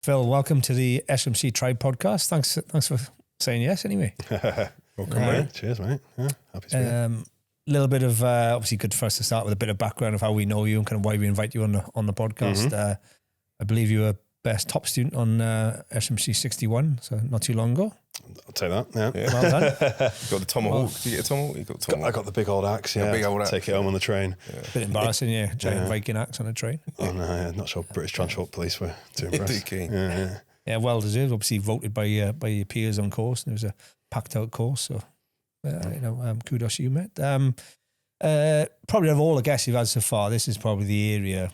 Phil, welcome to the SRMC Tribe Podcast. Thanks for saying yes anyway. Welcome, mate. Cheers, mate. Yeah, happy to be here. Little bit of, obviously good for us to start with a bit of background of how we know you and kind of why we invite you on the podcast. I believe you were best top student on SRMC 61, so not too long ago. I'll take that, yeah. Well done. You got the tomahawk. Did you get a tomahawk? You got a tomahawk. I got the big old axe, yeah. Big old axe, Take it home on the train. Yeah. Bit embarrassing, yeah. Giant Viking axe on a train. Oh, no, yeah. Not sure British Transport Police were too impressed. Keen. Yeah, well deserved. Obviously voted by your peers on course, and it was a packed out course, so kudos to you, mate. Probably of all the guests you've had so far, this is probably the area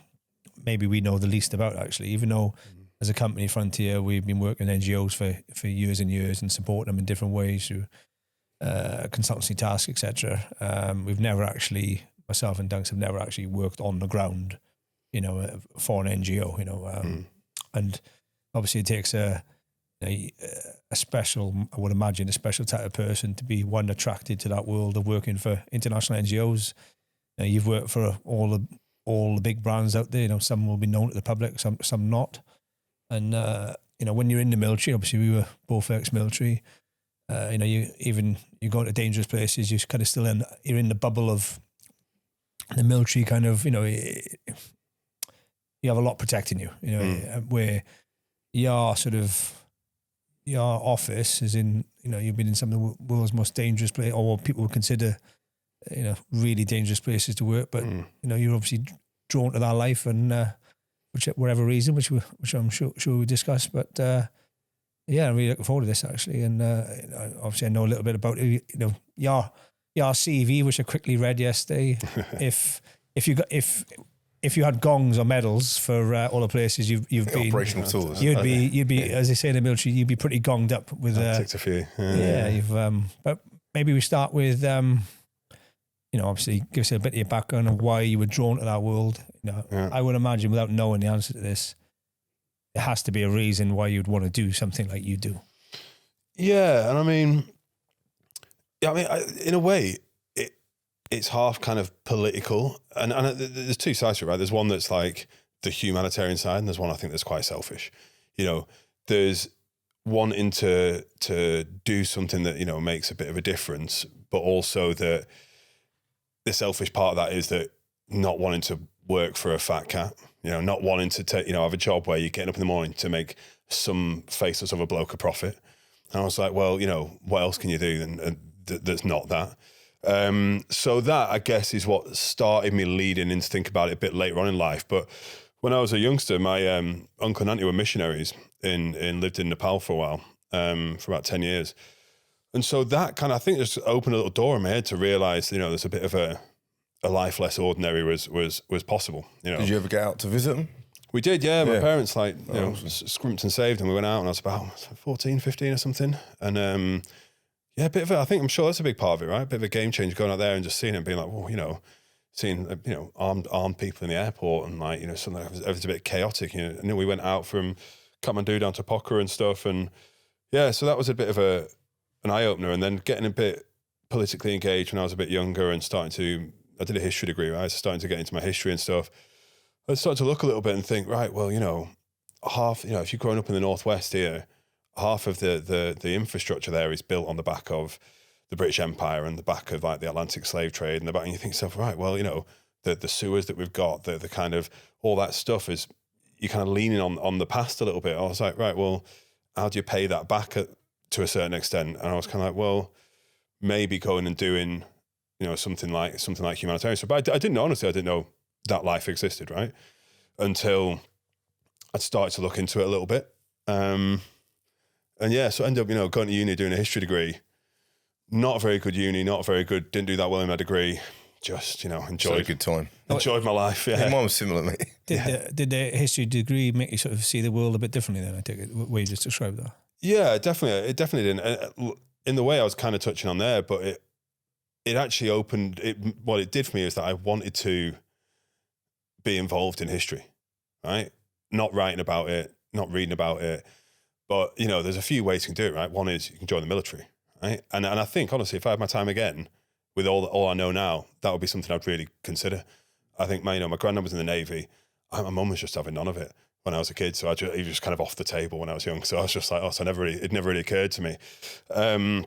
maybe we know the least about, actually, even though as a company, Frontier, we've been working with NGOs for years and years and supporting them in different ways through consultancy tasks, etc. We've never actually, myself and Dunks have never actually worked on the ground, for an NGO, and obviously it takes a special, I would imagine, a special type of person to be one attracted to that world of working for international NGOs. You've worked for all the big brands out there. Some will be known to the public, some not. And when you're in the military, obviously we were both ex-military. You go into dangerous places. You're kind of still you're in the bubble of the military. Kind of, you have a lot protecting you. Where your office is in. You've been in some of the world's most dangerous places, or what people would consider, really dangerous places to work. But you're obviously drawn to that life and. Whatever reason, which I'm sure we discuss, but I'm really looking forward to this actually, and obviously I know a little bit about your CV, which I quickly read yesterday. if you had gongs or medals for all the places you've been, operational tools, you'd be as they say in the military, you'd be pretty gonged up with. Ticked a few. You've. But maybe we start with. Obviously give us a bit of your background of why you were drawn to that world. I would imagine without knowing the answer to this, there has to be a reason why you'd want to do something like you do. Yeah, and I mean, in a way, it's half kind of political, and there's two sides to it, right? There's one that's like the humanitarian side, and there's one I think that's quite selfish. There's wanting to do something that makes a bit of a difference, but also that. The selfish part of that is that not wanting to work for a fat cat, not wanting to take, have a job where you're getting up in the morning to make some faceless of a bloke a profit. And I was like, well, what else can you do that's not that? So that, I guess, is what started me leading into think about it a bit later on in life. But when I was a youngster, my uncle and auntie were missionaries lived in Nepal for a while, for about 10 years. And so that kind of, I think, just opened a little door in my head to realise, there's a bit of a life less ordinary was possible. Did you ever get out to visit them? We did, yeah. My parents scrimped and saved, and we went out, and I was about 14, 15 or something. And a bit of I'm sure that's a big part of it, right? A bit of a game changer, going out there and just seeing it and being like, well, seeing armed people in the airport and something that was a bit chaotic. And we went out from Kathmandu down to Pokhara and stuff, and so that was a bit of an eye-opener. And then getting a bit politically engaged when I was a bit younger and I did a history degree, right? So starting to get into my history and stuff. I started to look a little bit and think, right, well, if you're growing up in the Northwest here, half of the infrastructure there is built on the back of the British Empire and the back of like the Atlantic slave trade and and you think to yourself, right, well, the sewers that we've got, the kind of all that stuff is, you're kind of leaning on the past a little bit. I was like, right, well, how do you pay that back to a certain extent? And I was kind of like, well, maybe going and doing, something like humanitarian stuff. But I didn't know that life existed, right? Until I started to look into it a little bit. So I ended up, going to uni, doing a history degree. Not a very good uni, didn't do that well in my degree. Just, enjoyed. So a good time. Enjoyed my life, yeah. Mine was similar, mate. Did the history degree make you sort of see the world a bit differently then, I take it, the way you just described that? Yeah, definitely. It definitely didn't. In the way I was kind of touching on there, but it actually opened, what it did for me is that I wanted to be involved in history, right? Not writing about it, not reading about it, but, there's a few ways you can do it, right? One is you can join the military, right? And I think, honestly, if I had my time again, with all I know now, that would be something I'd really consider. I think my granddad was in the Navy. My mum was just having none of it. when I was a kid. So he was just kind of off the table when I was young. So I was just like, it never really occurred to me. And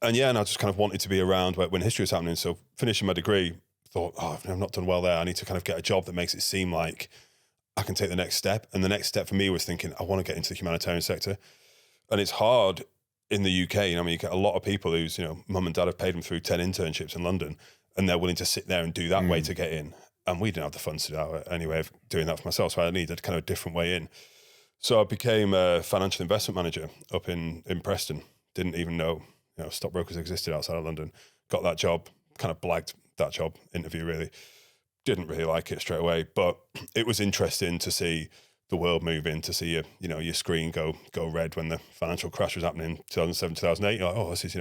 I just kind of wanted to be around when history was happening. So finishing my degree, thought, I've not done well there. I need to kind of get a job that makes it seem like I can take the next step. And the next step for me was thinking, I want to get into the humanitarian sector. And it's hard in the UK. You get a lot of people whose, mum and dad have paid them through 10 internships in London, and they're willing to sit there and do that way to get in. And we didn't have the funds to do that anyway of doing that for myself. So I needed kind of a different way in. So I became a financial investment manager up in Preston. Didn't even know, stockbrokers existed outside of London. Got that job, kind of blagged that job interview really. Didn't really like it straight away, but it was interesting to see the world moving, to see your screen go red when the financial crash was happening in 2007, 2008. You're like, this is,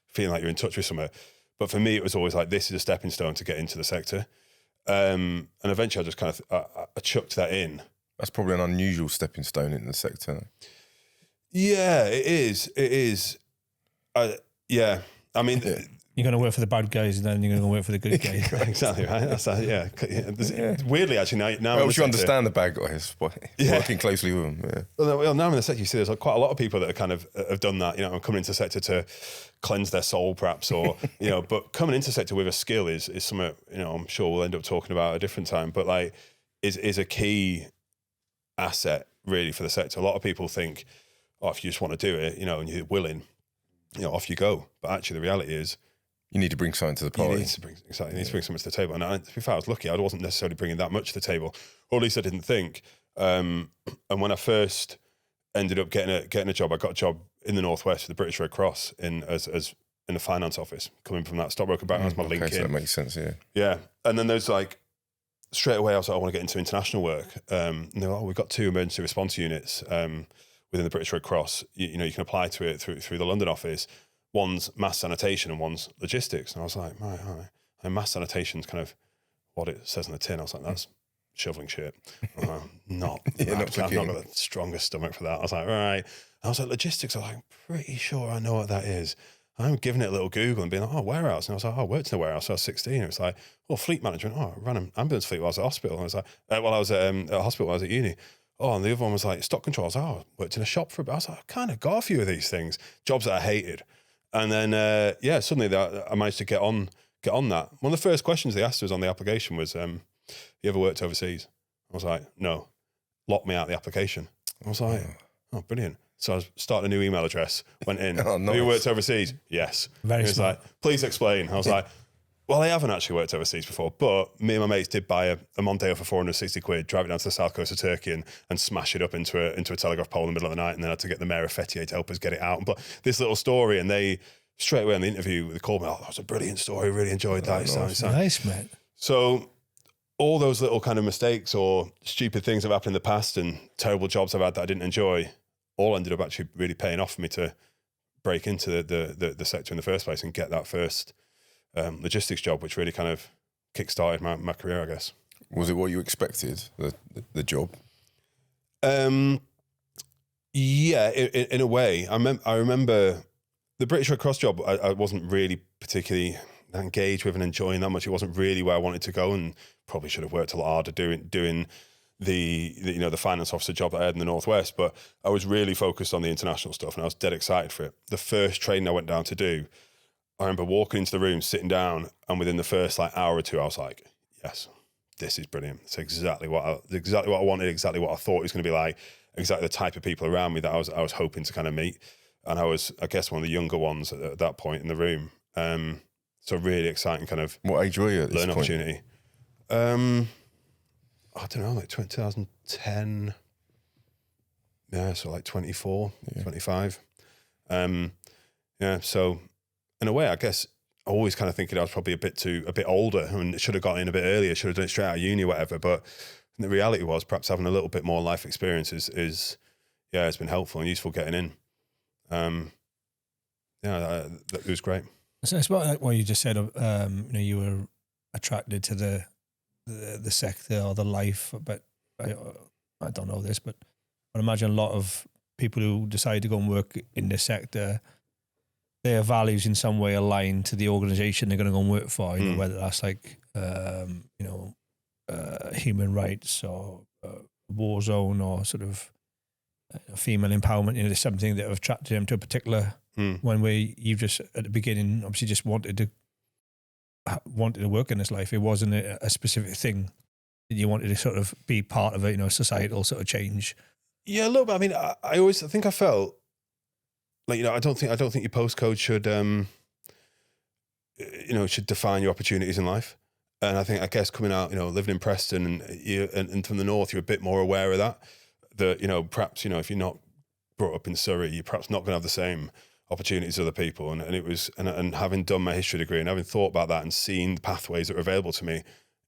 feeling like you're in touch with somewhere. But for me, it was always like, this is a stepping stone to get into the sector. And eventually I just kind of, I chucked that in. That's probably an unusual stepping stone in the sector. Yeah, it is. Yeah. I mean, you're going to work for the bad guys, and then you're going to work for the good guys. Exactly right. That's Weirdly, actually, now well, you understand the bad guys, working closely with them. Yeah. Well, now in the sector, you see there's quite a lot of people that are kind of have done that. I'm coming into the sector to cleanse their soul, perhaps, or but coming into the sector with a skill is something I'm sure we'll end up talking about at a different time. But is a key asset really for the sector. A lot of people think, if you just want to do it, and you're willing, off you go. But actually, the reality is, you need to bring something to the party. You need to bring something to the table. And to be fair, I was lucky. I wasn't necessarily bringing that much to the table, or at least I didn't think. And when I first ended up getting a job, I got a job in the Northwest with the British Red Cross as in the finance office, coming from that stockbroker background. That's my link in. So that makes sense, yeah. Yeah. And then there's straight away I was like, I want to get into international work. And they were like, we've got 2 emergency response units within the British Red Cross. You can apply to it through the London office. One's mass sanitation and one's logistics. And I was like, right. And mass sanitation's kind of what it says on the tin. I was like, that's shoveling shit. I've not got the strongest stomach for that. I was like, right. I was like, logistics, I'm pretty sure I know what that is. I'm giving it a little Google and being like, warehouse. And I was like, I worked in a warehouse. I was 16. It was like, fleet management. I ran an ambulance fleet while I was at hospital. And I was like, I was at a hospital while I was at uni. And the other one was stock control. I was like, I worked in a shop for a bit. I was like, I kind of got a few of these things, jobs that I hated. And then, suddenly I managed to get on that. One of the first questions they asked us on the application was, you ever worked overseas? I was like, no. Locked me out of the application. I was like, oh, brilliant. So I started a new email address, went in. Nice. Have you worked overseas? Yes. Very He was smart. like, please explain. I was like, well, I haven't actually worked overseas before, but me and my mates did buy a Mondeo for 460 quid, drive it down to the south coast of Turkey and smash it up into a telegraph pole in the middle of the night, and then had to get the mayor of Fethiye to help us get it out. But this little story, and they straight away in the interview, they called me, that was a brilliant story, really enjoyed that. Nice, mate. So all those little kind of mistakes or stupid things that have happened in the past and terrible jobs I've had that I didn't enjoy, all ended up actually really paying off for me to break into the sector in the first place and get that first logistics job, which really kind of kick-started my career, I guess. Was it what you expected, the job? Yeah, in a way. I remember the British Red Cross job, I wasn't really particularly engaged with and enjoying that much. It wasn't really where I wanted to go, and probably should have worked a lot harder doing the finance officer job that I had in the Northwest. But I was really focused on the international stuff, and I was dead excited for it. The first training I went down to do, I remember walking into the room, sitting down, and within the first hour or two, I was like, yes, this is brilliant. It's exactly what I wanted, exactly what I thought it was going to be like, exactly the type of people around me that I was hoping to kind of meet. And I was, I guess, one of the younger ones at that point in the room. So really exciting kind of... What age were you at this point? Opportunity. I don't know, 2010. Yeah, so 24, 25. So in a way, I guess I always kind of thinking I was probably a bit older and should have got in a bit earlier, should have done it straight out of uni or whatever. But the reality was perhaps having a little bit more life experience is it's been helpful and useful getting in. It was great. So it's about what you just said. You were attracted to the sector or the life, but I don't know this, but I imagine a lot of people who decide to go and work in this sector, their values in some way align to the organisation they're going to go and work for. Whether that's human rights or war zone or sort of female empowerment, there's something that have attracted him to a particular one where you just at the beginning obviously just wanted to work in this life. It wasn't a specific thing that you wanted to sort of be part of a societal sort of change. Yeah, a little bit. I mean, I think I felt like, I don't think your postcode should should define your opportunities in life. And I guess coming out, living in Preston and from the north, you're a bit more aware of that perhaps, if you're not brought up in Surrey, you're perhaps not going to have the same opportunities as other people. And it was, and having done my history degree and having thought about that and seen the pathways that were available to me,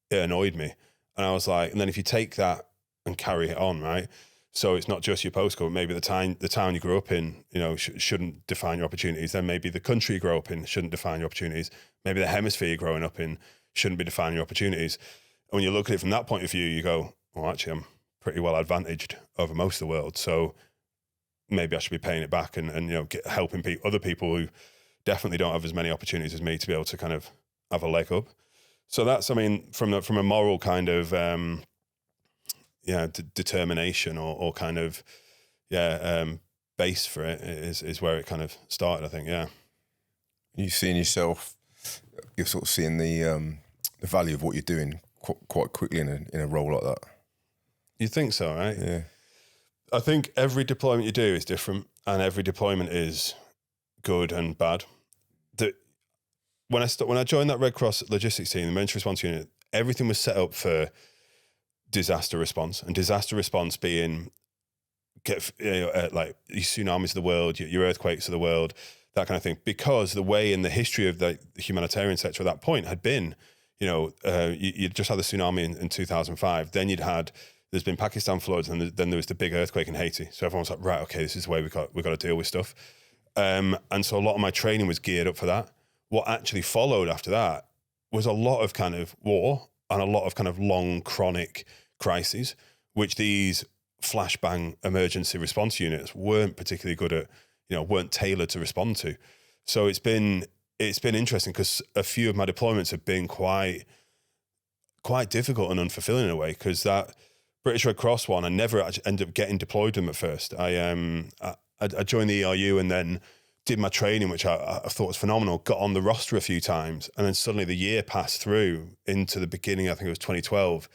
it annoyed me. And I was like, and then if you take that and carry it on, right? So it's not just your postcode. Maybe the town you grew up in, shouldn't define your opportunities. Then maybe the country you grow up in shouldn't define your opportunities. Maybe the hemisphere you're growing up in shouldn't be defining your opportunities. And when you look at it from that point of view, you go, well, actually, I'm pretty well advantaged over most of the world. So maybe I should be paying it back and helping other people who definitely don't have as many opportunities as me to be able to kind of have a leg up. So that's, I mean, from a moral kind of, determination or kind of, base for it is where it kind of started, I think. Yeah. You seeing yourself, you're sort of seeing the value of what you're doing quite quickly in a role like that. You think so, right? Yeah. I think every deployment you do is different, and every deployment is good and bad. When I joined that Red Cross logistics team, the emergency response unit, everything was set up for disaster response, and disaster response being like your tsunamis of the world, your earthquakes of the world, that kind of thing. Because the way in the history of the humanitarian sector at that point had been, you just had the tsunami in 2005, then there's been Pakistan floods, and then there was the big earthquake in Haiti. So everyone was like, right, okay, this is the way we've got to deal with stuff. And so a lot of my training was geared up for that. What actually followed after that was a lot of kind of war and a lot of kind of long chronic crises, which these flashbang emergency response units weren't particularly good at, weren't tailored to respond to. So it's been interesting because a few of my deployments have been quite difficult and unfulfilling in a way, because that British Red Cross one, I never actually ended up getting deployed them at first. I joined the ERU and then did my training, which I thought was phenomenal, got on the roster a few times, and then suddenly the year passed through into the beginning, I think it was 2012,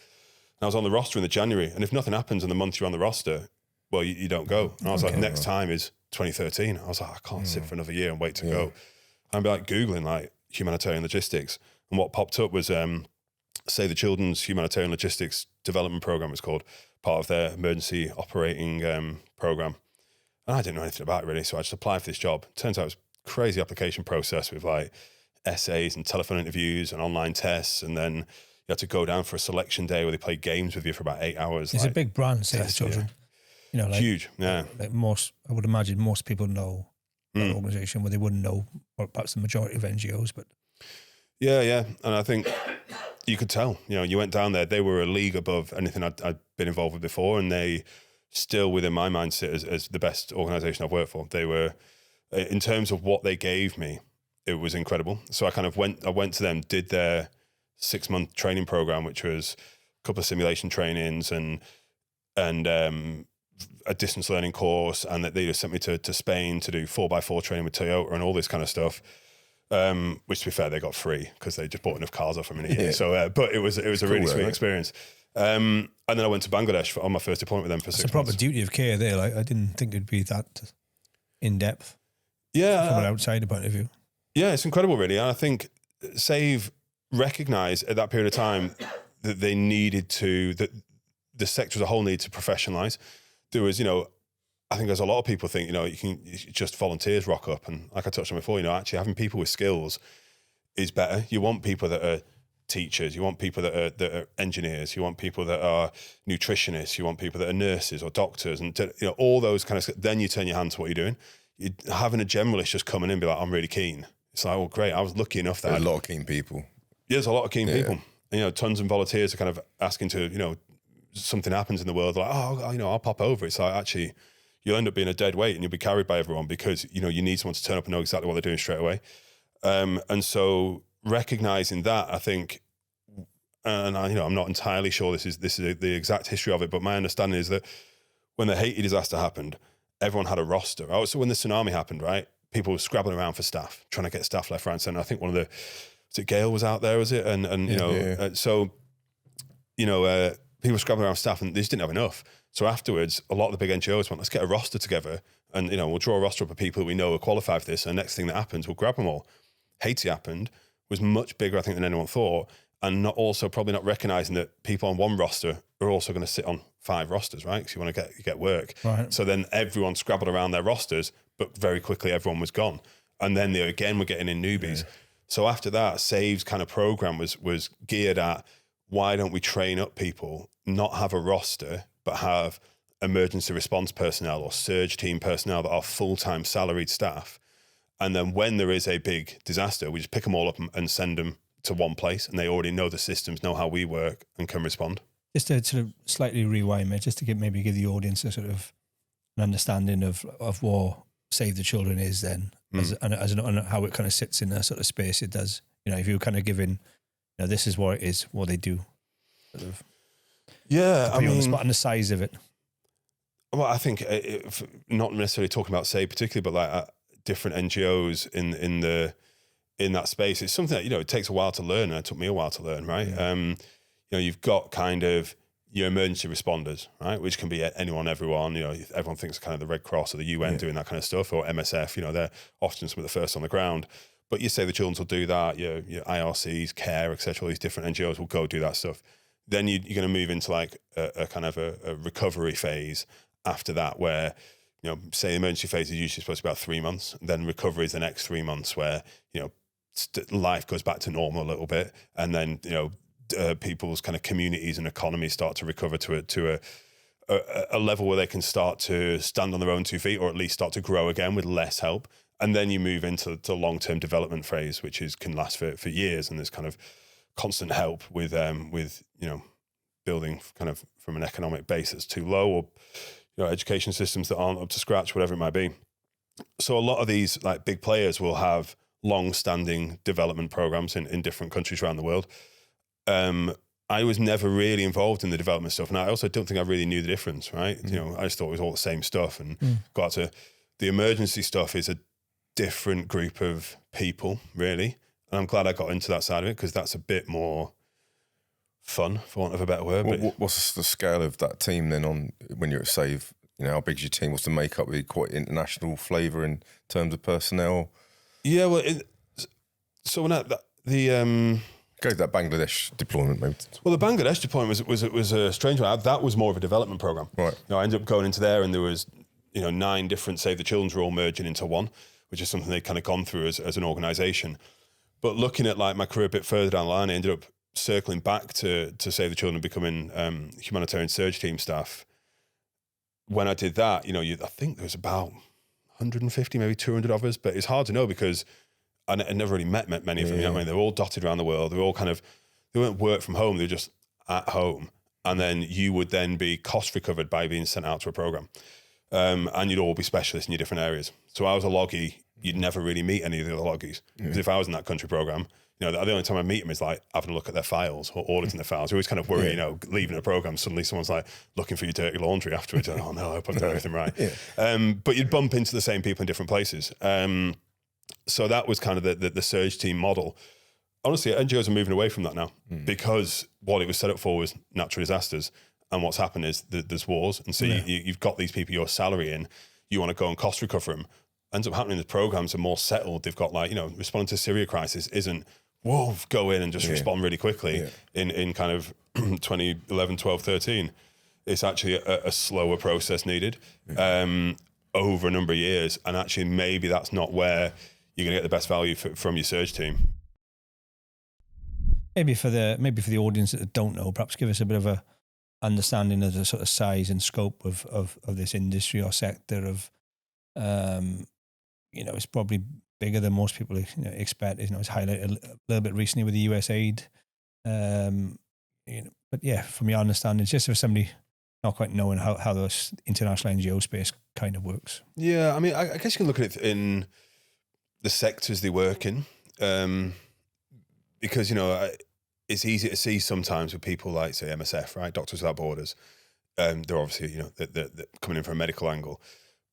and I was on the roster in the January, and if nothing happens in the month you're on the roster, well, you don't go. And I was like, next time is 2013. I was like, I can't sit for another year and wait to go. I'd be like Googling like humanitarian logistics, and what popped up was Save the Children's Humanitarian Logistics Development Program was called, part of their emergency operating program. And I didn't know anything about it really, so I just applied for this job. Turns out it was a crazy application process with like essays and telephone interviews and online tests, and then you had to go down for a selection day where they play games with you for about 8 hours. It's a big brand, Save the Children. Huge, yeah. Like I would imagine most people know that organisation, where they wouldn't know, or perhaps the majority of NGOs, but... Yeah. And I think you could tell, you went down there, they were a league above anything I'd been involved with before, and they still within my mindset as the best organisation I've worked for. They were, in terms of what they gave me, it was incredible. So I went to them, did their 6-month training program, which was a couple of simulation trainings and a distance learning course, and that they just sent me to Spain to do 4x4 training with Toyota and all this kind of stuff. Which, to be fair, they got free because they just bought enough cars off them in a year. Yeah. So, but it was a really sweet experience. And then I went to Bangladesh on my first deployment with them for 6 months. It's a proper duty of care there. Like, I didn't think it'd be that in depth. Yeah, from an outsider point of view. Yeah, it's incredible, really. And I think Save recognised at that period of time that they needed to, that the sector as a whole needed to professionalise. There was, I think there's a lot of people think, just volunteers rock up. And like I touched on before, actually having people with skills is better. You want people that are teachers, you want people that are engineers, you want people that are nutritionists, you want people that are nurses or doctors, and all those kind of, then you turn your hand to what you're doing. Having a generalist just come in and be like, I'm really keen. It's like, well, great. I was lucky enough that there's a lot of keen people. Yeah, there's a lot of keen people. And, tons of volunteers are kind of asking to, something happens in the world, like, I'll pop over. It's like, actually, you'll end up being a dead weight and you'll be carried by everyone because, you need someone to turn up and know exactly what they're doing straight away. And so recognizing that, I think, and I'm not entirely sure this is the exact history of it, but my understanding is that when the Haiti disaster happened, everyone had a roster. So when the tsunami happened, right, people were scrabbling around for staff, trying to get staff left, right, and centre. I think was it Gail was out there, was it? And so people were scrabbling around staff, and they just didn't have enough. So afterwards, a lot of the big NGOs went, let's get a roster together, and we'll draw a roster up of people we know are qualified for this. And the next thing that happens, we'll grab them all. Haiti happened, was much bigger, I think, than anyone thought, and probably not recognising that people on one roster are also going to sit on 5 rosters, right? Because you want to get work. Right. So then everyone scrabbled around their rosters, but very quickly everyone was gone. And then they again were getting in newbies. Yeah. So after that, Save's kind of program was geared at, why don't we train up people, not have a roster, but have emergency response personnel or surge team personnel that are full-time salaried staff. And then when there is a big disaster, we just pick them all up and send them to one place, and they already know the systems, know how we work, and can respond. Just to sort of slightly rewind, mate, just to give the audience a sort of an understanding of what Save the Children is then, and how it kind of sits in a sort of space it does. If you're kind of giving, this is what it is, what they do. Sort of, yeah, I mean, and the size of it. Well, I think not necessarily talking about Save particularly, but like different NGOs in that space. It's something that, it takes a while to learn, and it took me a while to learn, right? Yeah. You've got kind of your emergency responders, right? Which can be anyone, everyone, everyone thinks kind of the Red Cross or the UN doing that kind of stuff, or MSF, they're often some of the first on the ground. But you say the Children's will do that, your IRCs, CARE, etc. All these different NGOs will go do that stuff. Then you're going to move into like a kind of a recovery phase after that, where, say the emergency phase is usually supposed to be about 3 months. Then recovery is the next 3 months where, life goes back to normal a little bit. And then, people's kind of communities and economies start to recover to a level where they can start to stand on their own 2 feet, or at least start to grow again with less help. And then you move into the long-term development phase, which can last for years. And there's kind of constant help with building kind of from an economic base that's too low, or education systems that aren't up to scratch, whatever it might be. So a lot of these like big players will have long-standing development programs in different countries around the world. I was never really involved in the development stuff, and I also don't think I really knew the difference, right? I just thought it was all the same stuff, and got to the emergency stuff is a different group of people, really. And I'm glad I got into that side of it, because that's a bit more fun, for want of a better word. What's the scale of that team then when you're at Save? How big's your team? What's the makeup? Are you quite international flavour in terms of personnel? Yeah, well, so when go to that Bangladesh deployment, maybe. Well, the Bangladesh deployment was a strange one. That was more of a development program. Right. I ended up going into there, and there was 9 different Save the Children's were all merging into one, which is something they'd kind of gone through as an organisation. But looking at like my career a bit further down the line, I ended up circling back to Save the Children and becoming humanitarian surge team staff. When I did that, I think there was about 150, maybe 200 of us, but it's hard to know because I never really met many of them. I mean, they're all dotted around the world. They're all they weren't work from home. They're just at home. And then you would then be cost recovered by being sent out to a program. And you'd all be specialists in your different areas. So I was a loggie. You'd never really meet any of the other loggies. Because if I was in that country program, the only time I meet them is like having a look at their files or auditing their files. You always kind of worry, leaving a program, suddenly someone's like looking for your dirty laundry afterwards. Oh no, I hope I'm doing everything right. But you'd bump into the same people in different places. So that was kind of the surge team model. Honestly, NGOs are moving away from that now because what it was set up for was natural disasters. And what's happened is there's wars. And so you've got these people you're salarying, you want to go and cost recover them. Ends up happening, the programs are more settled. They've got responding to the Syria crisis isn't, go in and just respond really quickly in kind of 2011, 12, 13. It's actually a slower process needed over a number of years. And actually maybe that's not where you're going to get the best value from your surge team. Maybe for the audience that don't know, perhaps give us a bit of a understanding of the sort of size and scope of this industry or sector of, it's probably bigger than most people expect. It's highlighted a little bit recently with the USAID. But yeah, from your understanding, it's just for somebody not quite knowing how this international NGO space kind of works. Yeah, I mean, I guess you can look at it in the sectors they work in, because it's easy to see sometimes with people like, say, MSF, right? Doctors Without Borders. They're obviously, they're coming in from a medical angle.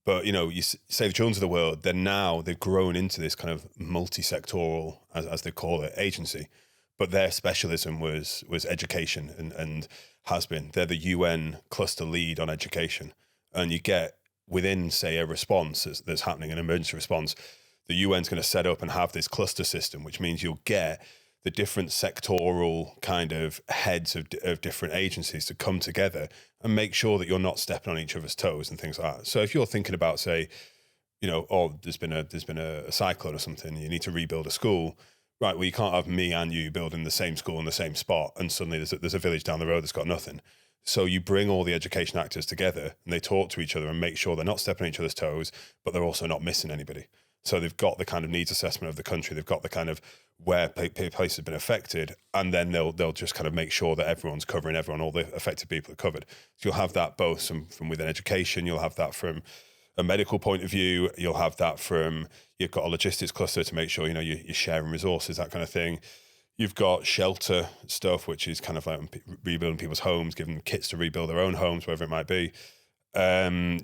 But, you Save Children of the World, they've grown into this kind of multi-sectoral, as they call it, agency. But their specialism was education and has been. They're the UN cluster lead on education. And you get within, say, a response that's happening, an emergency response, the UN's going to set up and have this cluster system, which means you'll get the different sectoral kind of heads of different agencies to come together and make sure that you're not stepping on each other's toes and things like that. So if you're thinking about, say, there's been a cyclone or something, you need to rebuild a school, right? Well, you can't have me and you building the same school in the same spot, and suddenly there's a village down the road that's got nothing. So you bring all the education actors together and they talk to each other and make sure they're not stepping on each other's toes, but they're also not missing anybody. So they've got the kind of needs assessment of the country. They've got the kind of where places have been affected, and then they'll just kind of make sure that everyone's covering everyone, all the affected people are covered. So you'll have that both from within education, you'll have that from a medical point of view, you'll have that from, you've got a logistics cluster to make sure, you're sharing resources, that kind of thing. You've got shelter stuff, which is kind of like rebuilding people's homes, giving them kits to rebuild their own homes, wherever it might be.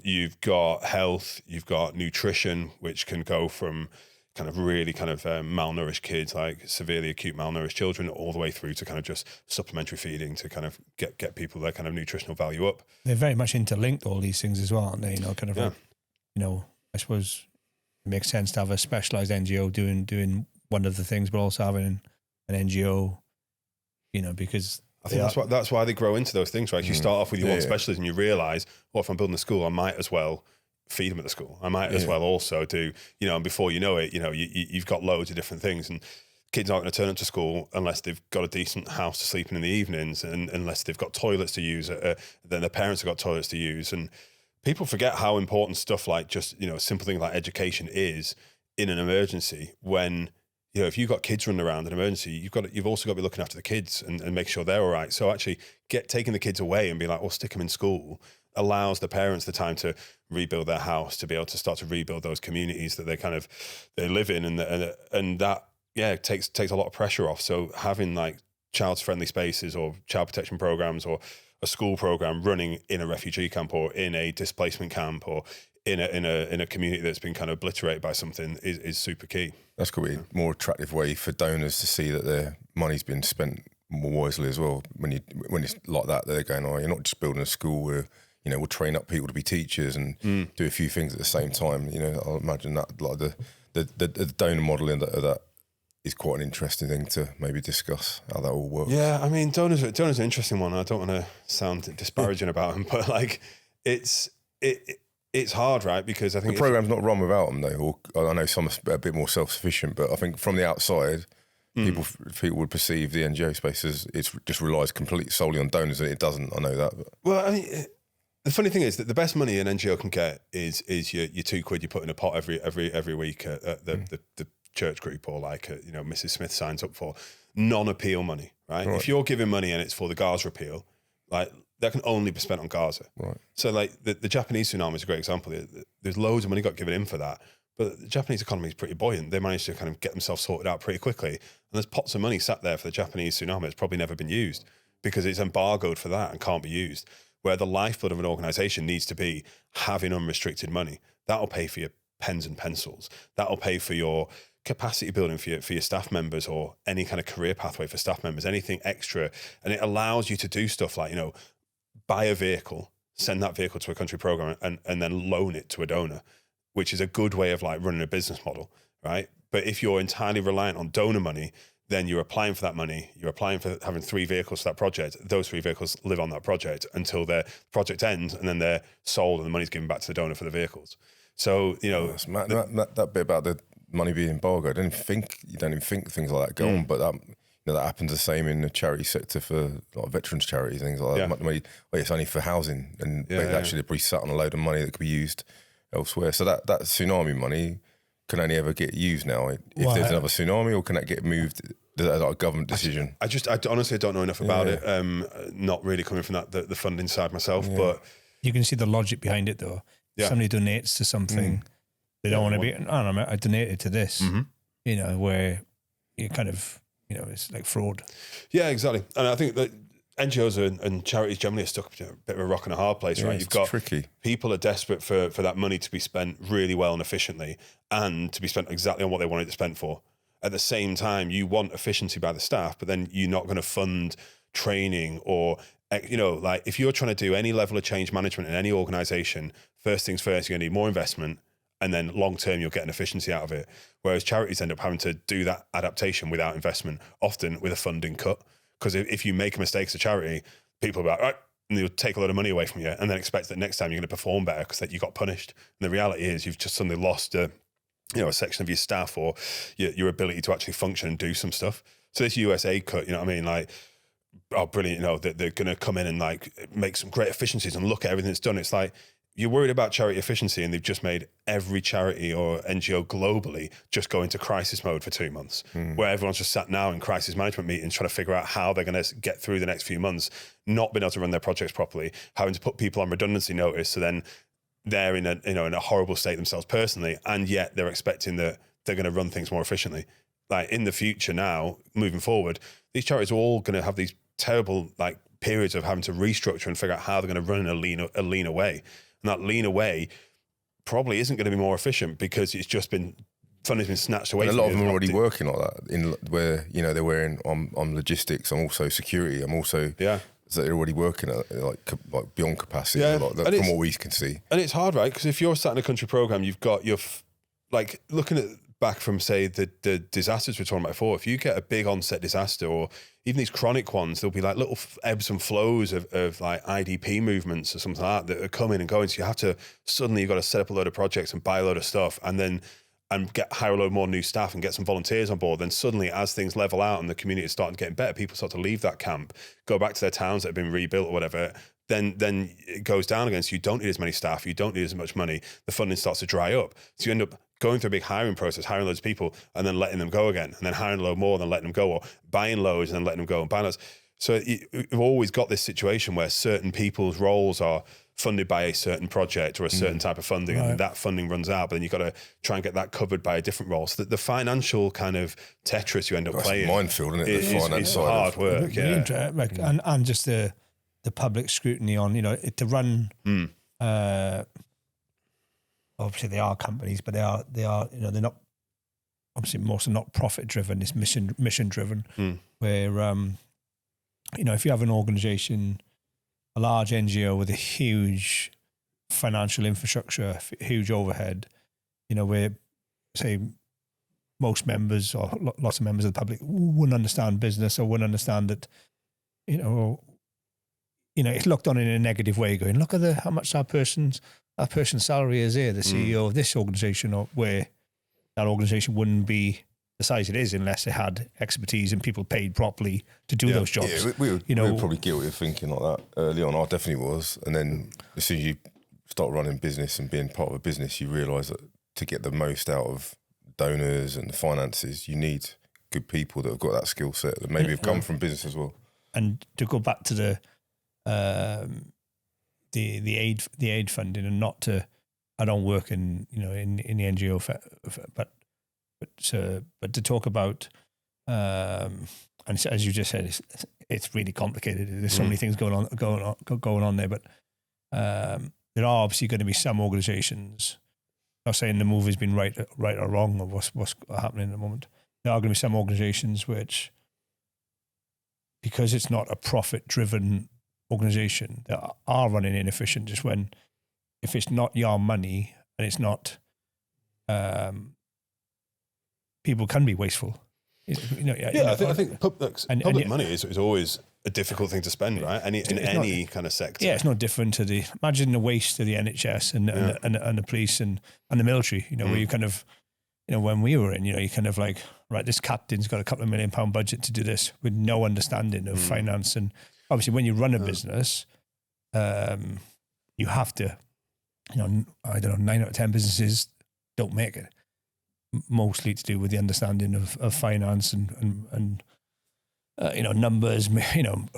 You've got health, you've got nutrition, which can go from kind of really kind of malnourished kids, like severely acute malnourished children, all the way through to kind of just supplementary feeding to kind of get people their kind of nutritional value up. They're very much interlinked, all these things as well, aren't they? Kind of like, I suppose it makes sense to have a specialised NGO doing one of the things, but also having an NGO, because I think that's why they grow into those things, right? You start off with your one specialism, you realise, if I'm building a school, I might as well feed them at the school. I might as well also do, and before you know it, you've got loads of different things, and kids aren't going to turn up to school unless they've got a decent house to sleep in the evenings, and unless they've got toilets to use, then their parents have got toilets to use. And people forget how important stuff like just, simple things like education is in an emergency when, if you've got kids running around in an emergency, you've also got to be looking after the kids and make sure they're all right. So actually taking the kids away and be like, well, stick them in school allows the parents the time to rebuild their house, to be able to start to rebuild those communities that they live in. And that, takes a lot of pressure off. So having like child-friendly spaces or child protection programs or a school program running in a refugee camp or in a displacement camp or in a community that's been kind of obliterated by something is super key. That's going to be a more attractive way for donors to see that their money's been spent more wisely as well. When it's like that, they're going, you're not just building a school where, we'll train up people to be teachers and do a few things at the same time. I'll imagine that like the donor model of that is quite an interesting thing to maybe discuss how that all works. Yeah, I mean, donors are an interesting one. I don't want to sound disparaging about them, but like it's hard, right? Because I think the program's not run without them, though. Or I know some are a bit more self-sufficient, but I think from the outside, people would perceive the NGO space as it just relies completely solely on donors, and it doesn't. I know that. But. Well, I mean, the funny thing is that the best money an NGO can get is your £2 you put in a pot every week at the church group or like Mrs. Smith signs up for non-appeal money, right? If you're giving money and it's for the Gaza appeal, like that can only be spent on Gaza. Right. So like the Japanese tsunami is a great example. There's loads of money got given in for that, but the Japanese economy is pretty buoyant. They managed to kind of get themselves sorted out pretty quickly. And there's pots of money sat there for the Japanese tsunami that's probably never been used because it's embargoed for that and can't be used. Where the lifeblood of an organisation needs to be having unrestricted money. That'll pay for your pens and pencils. That'll pay for your capacity building for your staff members or any kind of career pathway for staff members, anything extra. And it allows you to do stuff like, buy a vehicle, send that vehicle to a country program and then loan it to a donor, which is a good way of like running a business model, right? But if you're entirely reliant on donor money, then you're applying for that money, you're applying for having 3 vehicles for that project. Those 3 vehicles live on that project until their project ends and then they're sold and the money's given back to the donor for the vehicles. So, that bit about the money being embargoed, you don't even think things like that go on, but that happens the same in the charity sector for like veterans charities, things like that. It's only for housing and actually they're sat on a load of money that could be used elsewhere. So that tsunami money can only ever get used now if there's another tsunami, or can that get moved? Is that like a government decision? I honestly don't know enough about it. Not really coming from the funding side myself, but you can see the logic behind it though. Yeah. Somebody donates to something, they don't want to be. I donated to this. Where you kind of it's like fraud. Yeah, exactly. And I think that NGOs and charities generally are stuck in a bit of a rock and a hard place, right? You've got tricky. People are desperate for that money to be spent really well and efficiently, and to be spent exactly on what they want it to spend for. At the same time, you want efficiency by the staff, but then you're not going to fund training or, like if you're trying to do any level of change management in any organization, first things first, you're going to need more investment, and then long term, you'll get an efficiency out of it. Whereas charities end up having to do that adaptation without investment, often with a funding cut. Because if you make a mistake as a charity, people will be like, right, and they'll take a lot of money away from you and then expect that next time you're going to perform better because that you got punished. And the reality is you've just suddenly lost a section of your staff or your ability to actually function and do some stuff. So this USA cut, you know what I mean? Like, oh, brilliant, that they're going to come in and like make some great efficiencies and look at everything that's done. It's like, you're worried about charity efficiency, and they've just made every charity or NGO globally just go into crisis mode for 2 months, where everyone's just sat now in crisis management meetings trying to figure out how they're going to get through the next few months, not being able to run their projects properly, having to put people on redundancy notice. So then they're in a horrible state themselves personally, and yet they're expecting that they're going to run things more efficiently. Like in the future now, moving forward, these charities are all going to have these terrible like periods of having to restructure and figure out how they're going to run in a leaner way. And that leaner way probably isn't going to be more efficient because it's just been funding's been snatched away. And a lot of them are already working like that. Where they're wearing on logistics. I'm also security. I'm also So they're already working at like beyond capacity. Yeah, from what we can see. And it's hard, right? Because if you're sat in a country program, you've got like looking at back from say the disasters we were talking about before. If you get a big onset disaster or even these chronic ones, there'll be like little ebbs and flows of like IDP movements or something like that are coming and going. So you have to you've got to set up a load of projects and buy a load of stuff and hire a load more new staff and get some volunteers on board. Then suddenly, as things level out and the community is starting to get better, people start to leave that camp, go back to their towns that have been rebuilt or whatever. Then it goes down again. So you don't need as many staff, you don't need as much money. The funding starts to dry up. So you end up going through a big hiring process, hiring loads of people and then letting them go again, and then hiring a load more and then letting them go, or buying loads and then letting them go and buying loads. So you've always got this situation where certain people's roles are funded by a certain project or a certain type of funding, and that funding runs out, but then you've got to try and get that covered by a different role. So the financial kind of Tetris you end up playing, minefield, isn't it? It's hard work, and just the public scrutiny on to run. Obviously, they are companies, but they are they're not. Obviously, most are not profit driven. It's mission driven. Where if you have an organisation, a large NGO with a huge financial infrastructure, huge overhead, where say most members or lots of members of the public wouldn't understand business or wouldn't understand that, it's looked on in a negative way, going, look at how much that person's salary is here, the CEO of this organisation, or where that organisation wouldn't be the size it is unless it had expertise and people paid properly to do those jobs. Yeah, we were probably guilty of thinking like that early on. I definitely was. And then as soon as you start running business and being part of a business, you realise that to get the most out of donors and the finances, you need good people that have got that skill set that maybe have come from business as well. And to go back to the aid funding, and not to, I don't work in the NGO, but to talk about, and as you just said, it's really complicated. There's so many things going on there, but there are obviously going to be some organisations. I'm not saying the move has been right or wrong, or what's happening at the moment. There are going to be some organisations which, because it's not a profit-driven organisation, that are running inefficient. Just if it's not your money and it's not, people can be wasteful. I think public money is always a difficult thing to spend, right? Any kind of sector. Yeah, it's not different to imagine the waste of the NHS and the police and the military. Where you kind of, when we were in, you kind of like, right, this captain's got a couple of £1 million budget to do this with no understanding of finance. And obviously, when you run a business, you have to, I don't know, 9 out of 10 businesses don't make it. Mostly to do with the understanding of finance and numbers,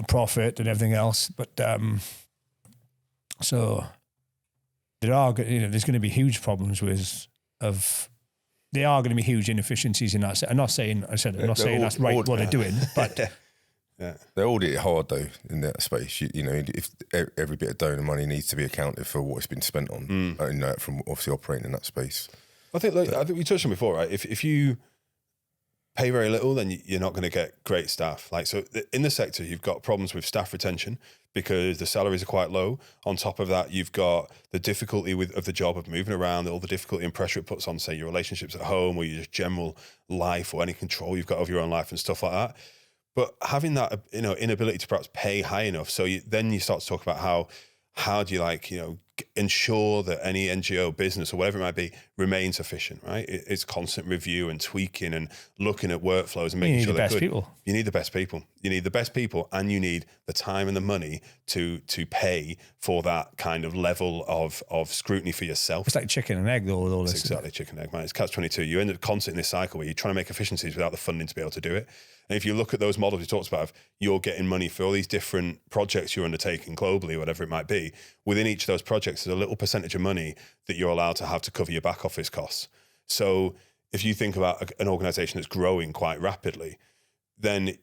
profit and everything else. But so there are, there's going to be huge problems of there are going to be huge inefficiencies in that. I'm not saying that's right what they're doing, but they audit it hard though in that space. You know, if every bit of donor money needs to be accounted for what it's been spent on, you know, from obviously operating in that space. I think we touched on before, right? If you pay very little, then you're not going to get great staff. Like, so in the sector, you've got problems with staff retention because the salaries are quite low. On top of that, you've got the difficulty of the job of moving around, all the difficulty and pressure it puts on, say, your relationships at home or your just general life or any control you've got over your own life and stuff like that. But having that, you know, inability to perhaps pay high enough, so then you start to talk about how do you, like, you know, ensure that any NGO business or whatever it might be remains efficient, right? It's constant review and tweaking and looking at workflows and making sure they're good. You need the best people. You need the best people, and you need the time and the money to pay for that kind of level of scrutiny for yourself. It's like chicken and egg, though, with all this. It's exactly chicken and egg, man. It's catch-22. You end up constantly in this cycle where you're trying to make efficiencies without the funding to be able to do it. And if you look at those models we talked about, you're getting money for all these different projects you're undertaking globally, whatever it might be. Within each of those projects, there's a little percentage of money that you're allowed to have to cover your back office costs. So if you think about an organization that's growing quite rapidly, then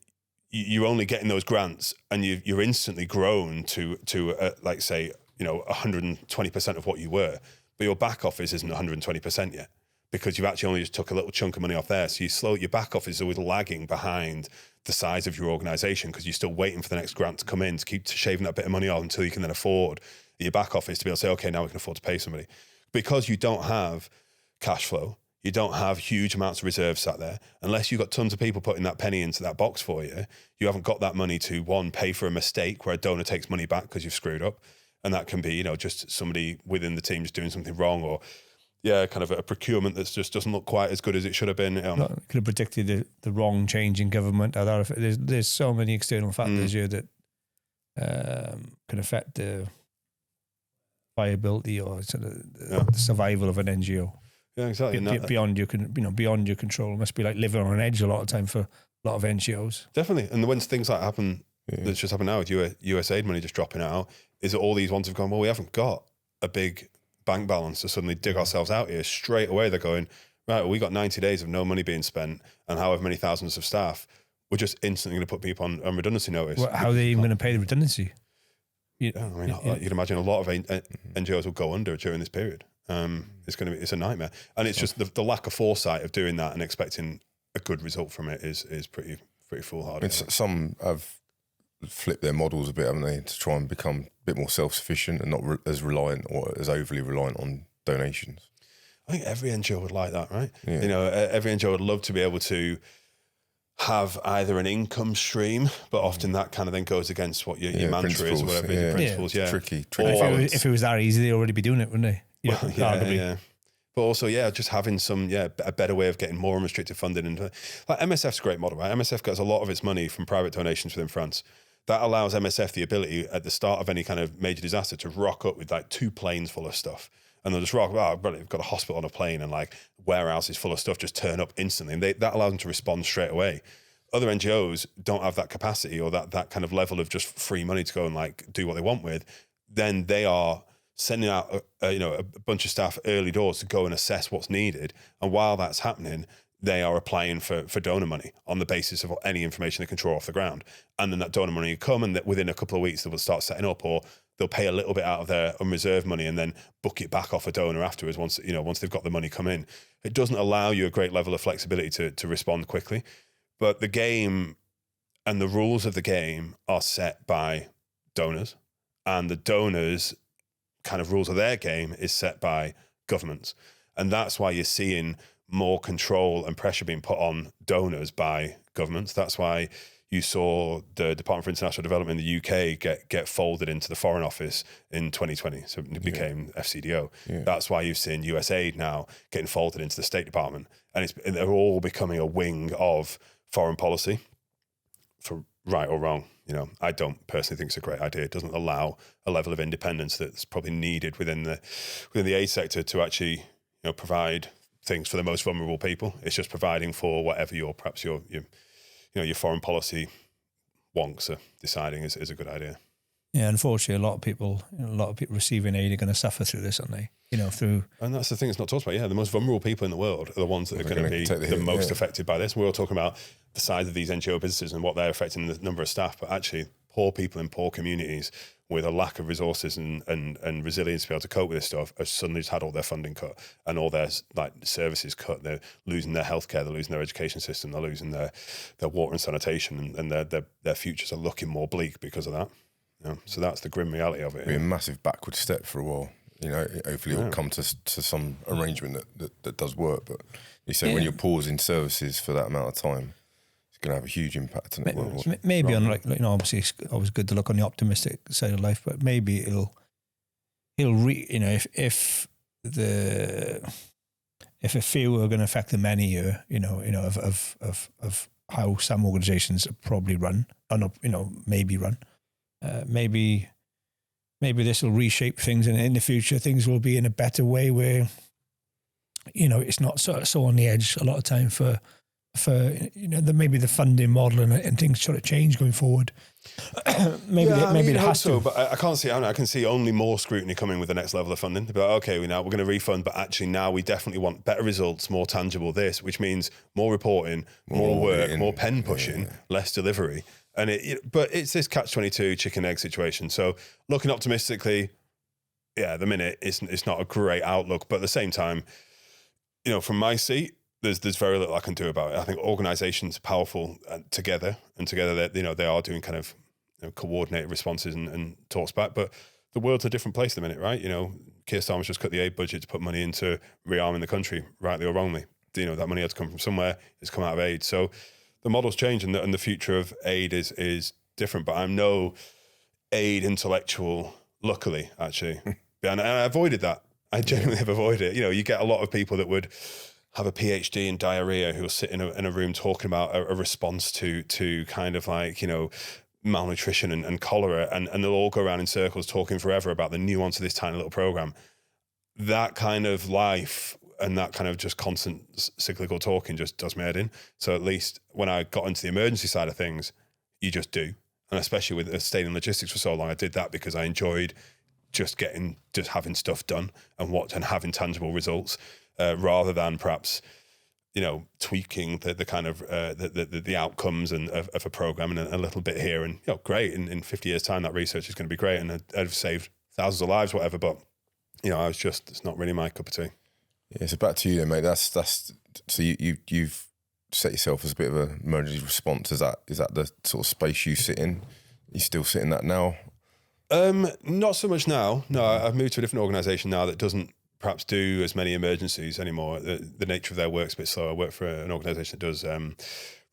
you're only getting those grants and you're instantly grown to like, say, you know, 120% of what you were, but your back office isn't 120% yet, because you've actually only just took a little chunk of money off there. So your back office is always lagging behind the size of your organization because you're still waiting for the next grant to come in to keep shaving that bit of money off until you can then afford your back office to be able to say, okay, now we can afford to pay somebody. Because you don't have cash flow, you don't have huge amounts of reserves sat there. Unless you've got tons of people putting that penny into that box for you, you haven't got that money to, one, pay for a mistake where a donor takes money back because you've screwed up. And that can be, you know, just somebody within the team just doing something wrong, or kind of a procurement that just doesn't look quite as good as it should have been. Could have predicted the wrong change in government. There's so many external factors here that can affect the viability or sort of the survival of an NGO. Yeah, exactly. Beyond your control. It must be like living on an edge a lot of time for a lot of NGOs. Definitely. And when things like happen, that's just happened now with USAID money just dropping out, is that all these ones have gone, well, we haven't got a big bank balance to suddenly dig ourselves out here. Straight away, they're going, right, well, we got 90 days of no money being spent and however many thousands of staff. We're just instantly going to put people on redundancy notice. Well, how are they even going to pay the redundancy? You can imagine a lot of NGOs will go under during this period. It's a nightmare, and it's just the lack of foresight of doing that and expecting a good result from it is pretty foolhardy. I mean, some have flipped their models a bit, haven't they, to try and become a bit more self-sufficient and not as reliant or as overly reliant on donations. I think every NGO would like that, right? Yeah. You know, every NGO would love to be able to have either an income stream, but often that kind of then goes against what your mantra is or whatever your principles. Yeah, tricky. If it was that easy, they'd already be doing it, wouldn't they? Yeah. But also, just having a better way of getting more unrestricted funding. And like MSF's a great model, right? MSF gets a lot of its money from private donations within France. That allows MSF the ability at the start of any kind of major disaster to rock up with like 2 planes full of stuff. And they'll just rock, we've got a hospital on a plane and like warehouses full of stuff, just turn up instantly. And that allows them to respond straight away. Other NGOs don't have that capacity or that kind of level of just free money to go and like do what they want with. Then they are sending out a bunch of staff early doors to go and assess what's needed. And while that's happening, they are applying for donor money on the basis of any information they can draw off the ground. And then that donor money will come, and that within a couple of weeks they will start setting up, or they'll pay a little bit out of their unreserved money and then book it back off a donor afterwards once they've got the money come in. It doesn't allow you a great level of flexibility to respond quickly. But the game and the rules of the game are set by donors, and the donors' kind of rules of their game is set by governments. And that's why you're seeing more control and pressure being put on donors by governments. That's why you saw the Department for International Development in the UK get folded into the Foreign Office in 2020. So it became FCDO. Yeah. That's why you've seen USAID now getting folded into the State Department. And they're all becoming a wing of foreign policy, for right or wrong. You know, I don't personally think it's a great idea. It doesn't allow a level of independence that's probably needed within the aid sector to actually, provide things for the most vulnerable people. It's just providing for whatever your foreign policy wonks are deciding is a good idea. Yeah, unfortunately, a lot of people receiving aid are going to suffer through this, aren't they? And that's the thing that's not talked about. Yeah, the most vulnerable people in the world are the ones that are going to be the most affected by this. We're all talking about the size of these NGO businesses and what they're affecting the number of staff, but actually poor people in poor communities with a lack of resources and resilience to be able to cope with this stuff have suddenly just had all their funding cut and all their services cut. They're losing their healthcare, they're losing their education system, they're losing their water and sanitation, and their futures are looking more bleak because of that. So that's the grim reality of it. It'll be a massive backward step for a while. Hopefully it'll come to some arrangement that does work. But you say when you're pausing services for that amount of time, it's going to have a huge impact on it. Maybe on obviously it's always good to look on the optimistic side of life, but maybe if a few are going to affect the many here, of how some organisations probably run, or not, maybe run. Maybe this will reshape things, and in the future things will be in a better way where it's not so on the edge a lot of time for maybe the funding model and things sort of change going forward. maybe it has to. But I can't see. I can see only more scrutiny coming with the next level of funding. They'll be like, okay, we're going to refund, but actually now we definitely want better results, more tangible this, which means more reporting, more work, more pen pushing, less delivery. But it's this catch-22 chicken egg situation. So looking optimistically, at the minute it's not a great outlook. But at the same time, from my seat, there's very little I can do about it. I think organisations are powerful together they are doing kind of coordinated responses and talks back. But the world's a different place at the minute, right? Keir Starmer's just cut the aid budget to put money into rearming the country, rightly or wrongly. That money had to come from somewhere. It's come out of aid. So the model's changed, and the future of aid is different. But I'm no aid intellectual, luckily, actually. And I avoided that. I genuinely have avoided it. You get a lot of people that would have a PhD in diarrhea who will sit in a room talking about a response to kind of malnutrition and cholera, and they'll all go around in circles talking forever about the nuance of this tiny little program. That kind of life and that kind of just constant cyclical talking just does my head in. So at least when I got into the emergency side of things, you just do. And especially with staying in logistics for so long, I did that because I enjoyed just having stuff done and having tangible results, rather than perhaps, tweaking the kind of the outcomes and of a program and a little bit here. And great, in 50 years' time, that research is going to be great, and I've saved thousands of lives, whatever. But it's not really my cup of tea. Yeah, so back to you then, mate. That's so you've set yourself as a bit of an emergency response. Is that the sort of space you sit in? You still sit in that now? Not so much now. No, I've moved to a different organisation now that doesn't perhaps do as many emergencies anymore. The nature of their work's a bit slower. I work for an organisation that does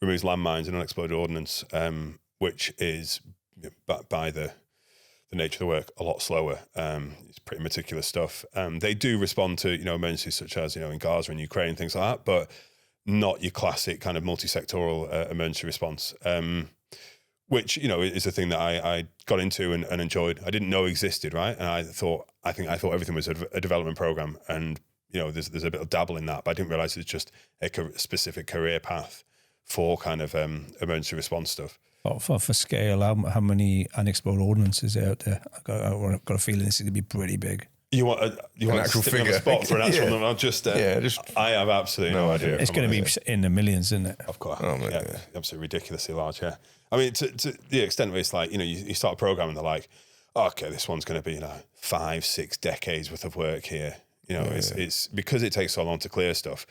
removes landmines and unexploded ordnance, which is by the nature of the work a lot slower. It's pretty meticulous stuff. They do respond to emergencies such as in Gaza and Ukraine, things like that, but not your classic kind of multi-sectoral emergency response. Which is a thing that I got into and enjoyed. I didn't know existed, right? And I thought everything was a development program, and there's a bit of dabble in that, but I didn't realize it's just a specific career path for kind of emergency response stuff. Well, for scale, how many unexploded ordnances are out there? I've got a feeling this is going to be pretty big. You want an actual figure spot for an actual number? I have absolutely no idea. It's going to be in the millions, isn't it? Of course, absolutely ridiculously large. Yeah, I mean, to the extent where it's like you start a program and they're like, okay, this one's going to be 5-6 decades worth of work here. It's because it takes so long to clear stuff,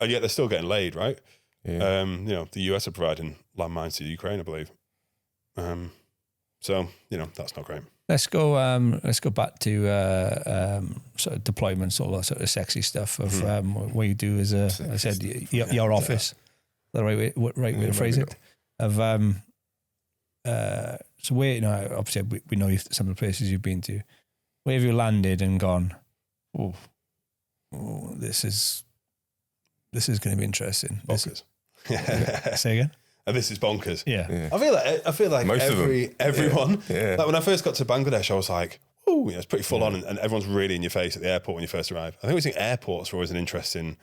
and yet they're still getting laid, right? Yeah. The US are providing landmines to Ukraine, I believe. So that's not great. Let's go back to sort of deployments, all that sort of sexy stuff of what you do as I said, your office. The right way to phrase it. Of so where obviously we know some of the places you've been to. Where have you landed and gone? Oh, this is going to be interesting. Bonkers. Say again. And this is bonkers. Yeah. I feel like most everyone. Yeah. Like when I first got to Bangladesh, I was like, oh, it's pretty full on, and everyone's really in your face at the airport when you first arrive. I think airports are always an interesting.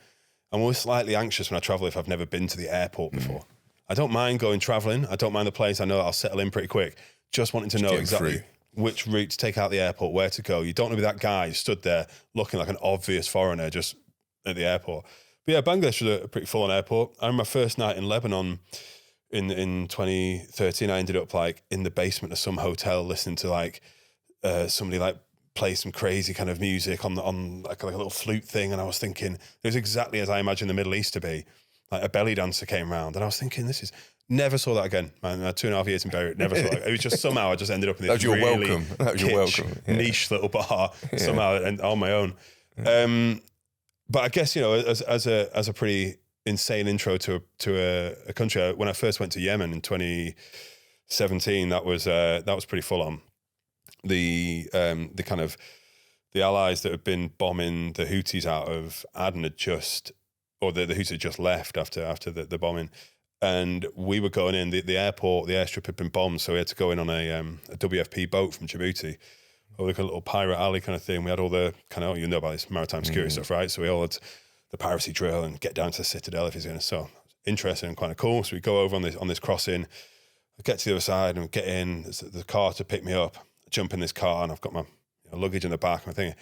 I'm always slightly anxious when I travel if I've never been to the airport before. I don't mind going traveling. I don't mind the place. I know I'll settle in pretty quick. Just wanting to know exactly. which route to take out the airport, where to go. You don't want to be that guy who stood there looking like an obvious foreigner just at the airport. But yeah, Bangladesh was a pretty full-on airport. I remember my first night in Lebanon in 2013, I ended up like in the basement of some hotel listening to like somebody like play some crazy kind of music on like a little flute thing. And I was thinking, it was exactly as I imagined the Middle East to be. Like a belly dancer came round and I was thinking, never saw that again. Man, 2.5 years in Beirut, never saw that. It was just somehow I just ended up in this really niche little bar somehow and on my own. But I guess, you know, as a pretty insane intro to a country, when I first went to Yemen in 2017, that was pretty full on. The kind of the allies that had been bombing the Houthis out of Aden the Houthis had just left after the bombing. And we were going in, the airport, the airstrip had been bombed, so we had to go in on a WFP boat from Djibouti, or like a little pirate alley kind of thing. We had all the kind of, you know about this maritime security stuff, right? So we all had the piracy drill and get down to the citadel if he's going to. So interesting and kind of cool. So we go over on this crossing, I get to the other side and we get in, there's the car to pick me up, I jump in this car and I've got my luggage in the back and I think,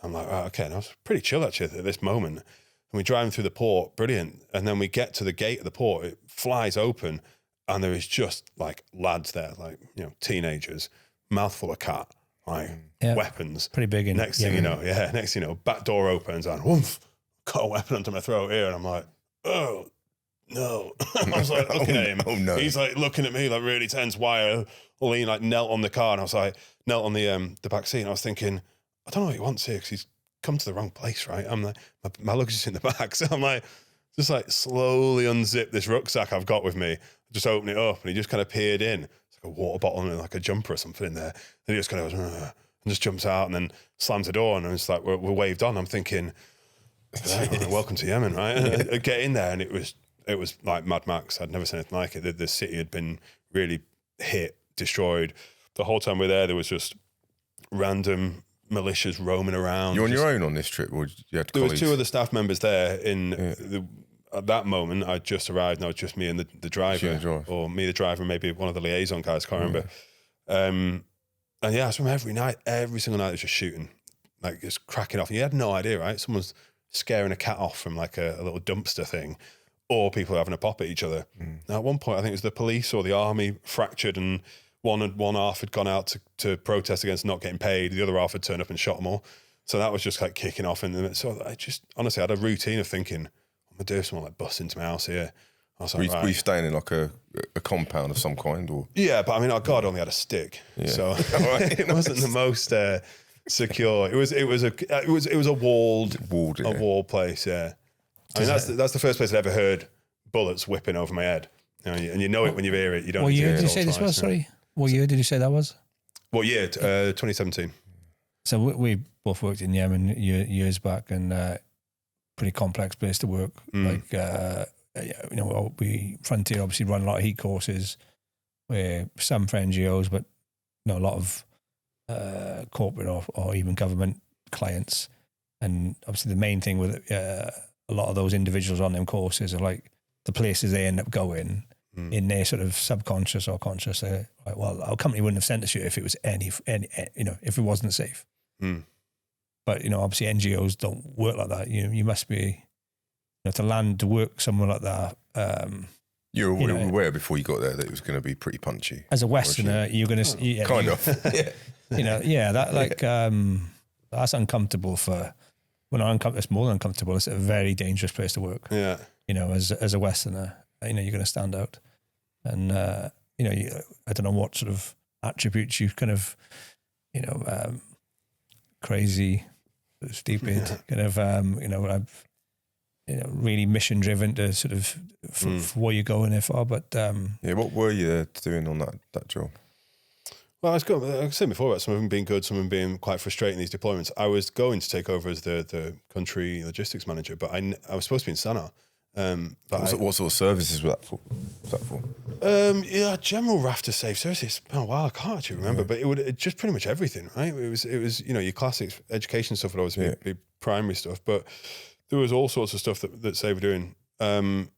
I'm like, right, okay, and I was pretty chill actually at this moment. And we're driving through the port, brilliant. And then we get to the gate of the port, it flies open, and there is just like lads there, like, you know, teenagers, mouthful of cat, like weapons. Pretty big in next thing you know, back door opens and woof, got a weapon onto my throat here. And I'm like, oh, no. I was like looking at him. Oh, no. He's like looking at me like really tense. Why? Lean like knelt on the car. And I was like, knelt on the back seat. And I was thinking, I don't know what he wants here because he's come to the wrong place, right? I'm like, my luggage is in the back. So I'm like, just like slowly unzip this rucksack I've got with me, just open it up. And he just kind of peered in. It's like a water bottle and like a jumper or something in there. And he just kind of goes, and just jumps out and then slams the door. And it's like, we're waved on. I'm thinking, welcome to Yemen, right? And I get in there and it was like Mad Max. I'd never seen anything like it. The city had been really hit, destroyed. The whole time we were there was just random militias roaming around. You're on your own on this trip, or you had colleagues? There was two other staff members there. At that moment, I just arrived, and it was just me and the driver, or me, the driver, and maybe one of the liaison guys. Can't remember. And yeah, I remember every single night, it was just shooting, like just cracking off. And you had no idea, right? Someone's scaring a cat off from like a little dumpster thing, or people having a pop at each other. Now, at one point, I think it was the police or the army fractured, and one half had gone out to protest against not getting paid. The other half had turned up and shot them all. So that was just like kicking off. And so I just, honestly, I had a routine of thinking, I'm going to do someone like bust into my house here. I was like, were you staying in like a compound of some kind? Or? Yeah, but I mean, our God only had a stick. Yeah. So it wasn't the most secure. It was a walled place, yeah. I mean, that's the first place I'd ever heard bullets whipping over my head. You know, and you know it when you hear it. You don't. What year did you say this was? Sorry. What year did you say that was? What year? 2017. So we both worked in Yemen years back, and pretty complex place to work. Like, you know, we Frontier obviously run a lot of heat courses, where some for NGOs, but you know, a lot of corporate or even government clients. And obviously the main thing with a lot of those individuals on them courses are like the places they end up going in their sort of subconscious or conscious. They're like, well, our company wouldn't have sent us here if it was any you know, if it wasn't safe. But, you know, obviously NGOs don't work like that. You must be, you know, to land to work somewhere like that. You were aware before you got there that it was going to be pretty punchy. As a Westerner, you're going to... kind of. You know, that like, that's uncomfortable for... Well, it's more than uncomfortable. It's a very dangerous place to work. Yeah. You know, as a Westerner, you know, you're going to stand out. And, you know, I don't know what sort of attributes you kind of, you know, crazy, stupid, kind of, you know, really mission driven to sort of for what you're going there for. But yeah, what were you doing on that job? Well, I was going, like I said before, about some of them being good, some of them being quite frustrating, these deployments. I was going to take over as the country logistics manager, but I was supposed to be in Sana'a. But what sort of services was that for? Yeah, general RAF to safe services. It's been a while, I can't actually remember, but it just pretty much everything, right? It was you know, your classic education stuff would always be primary stuff, but there was all sorts of stuff that Say were doing. And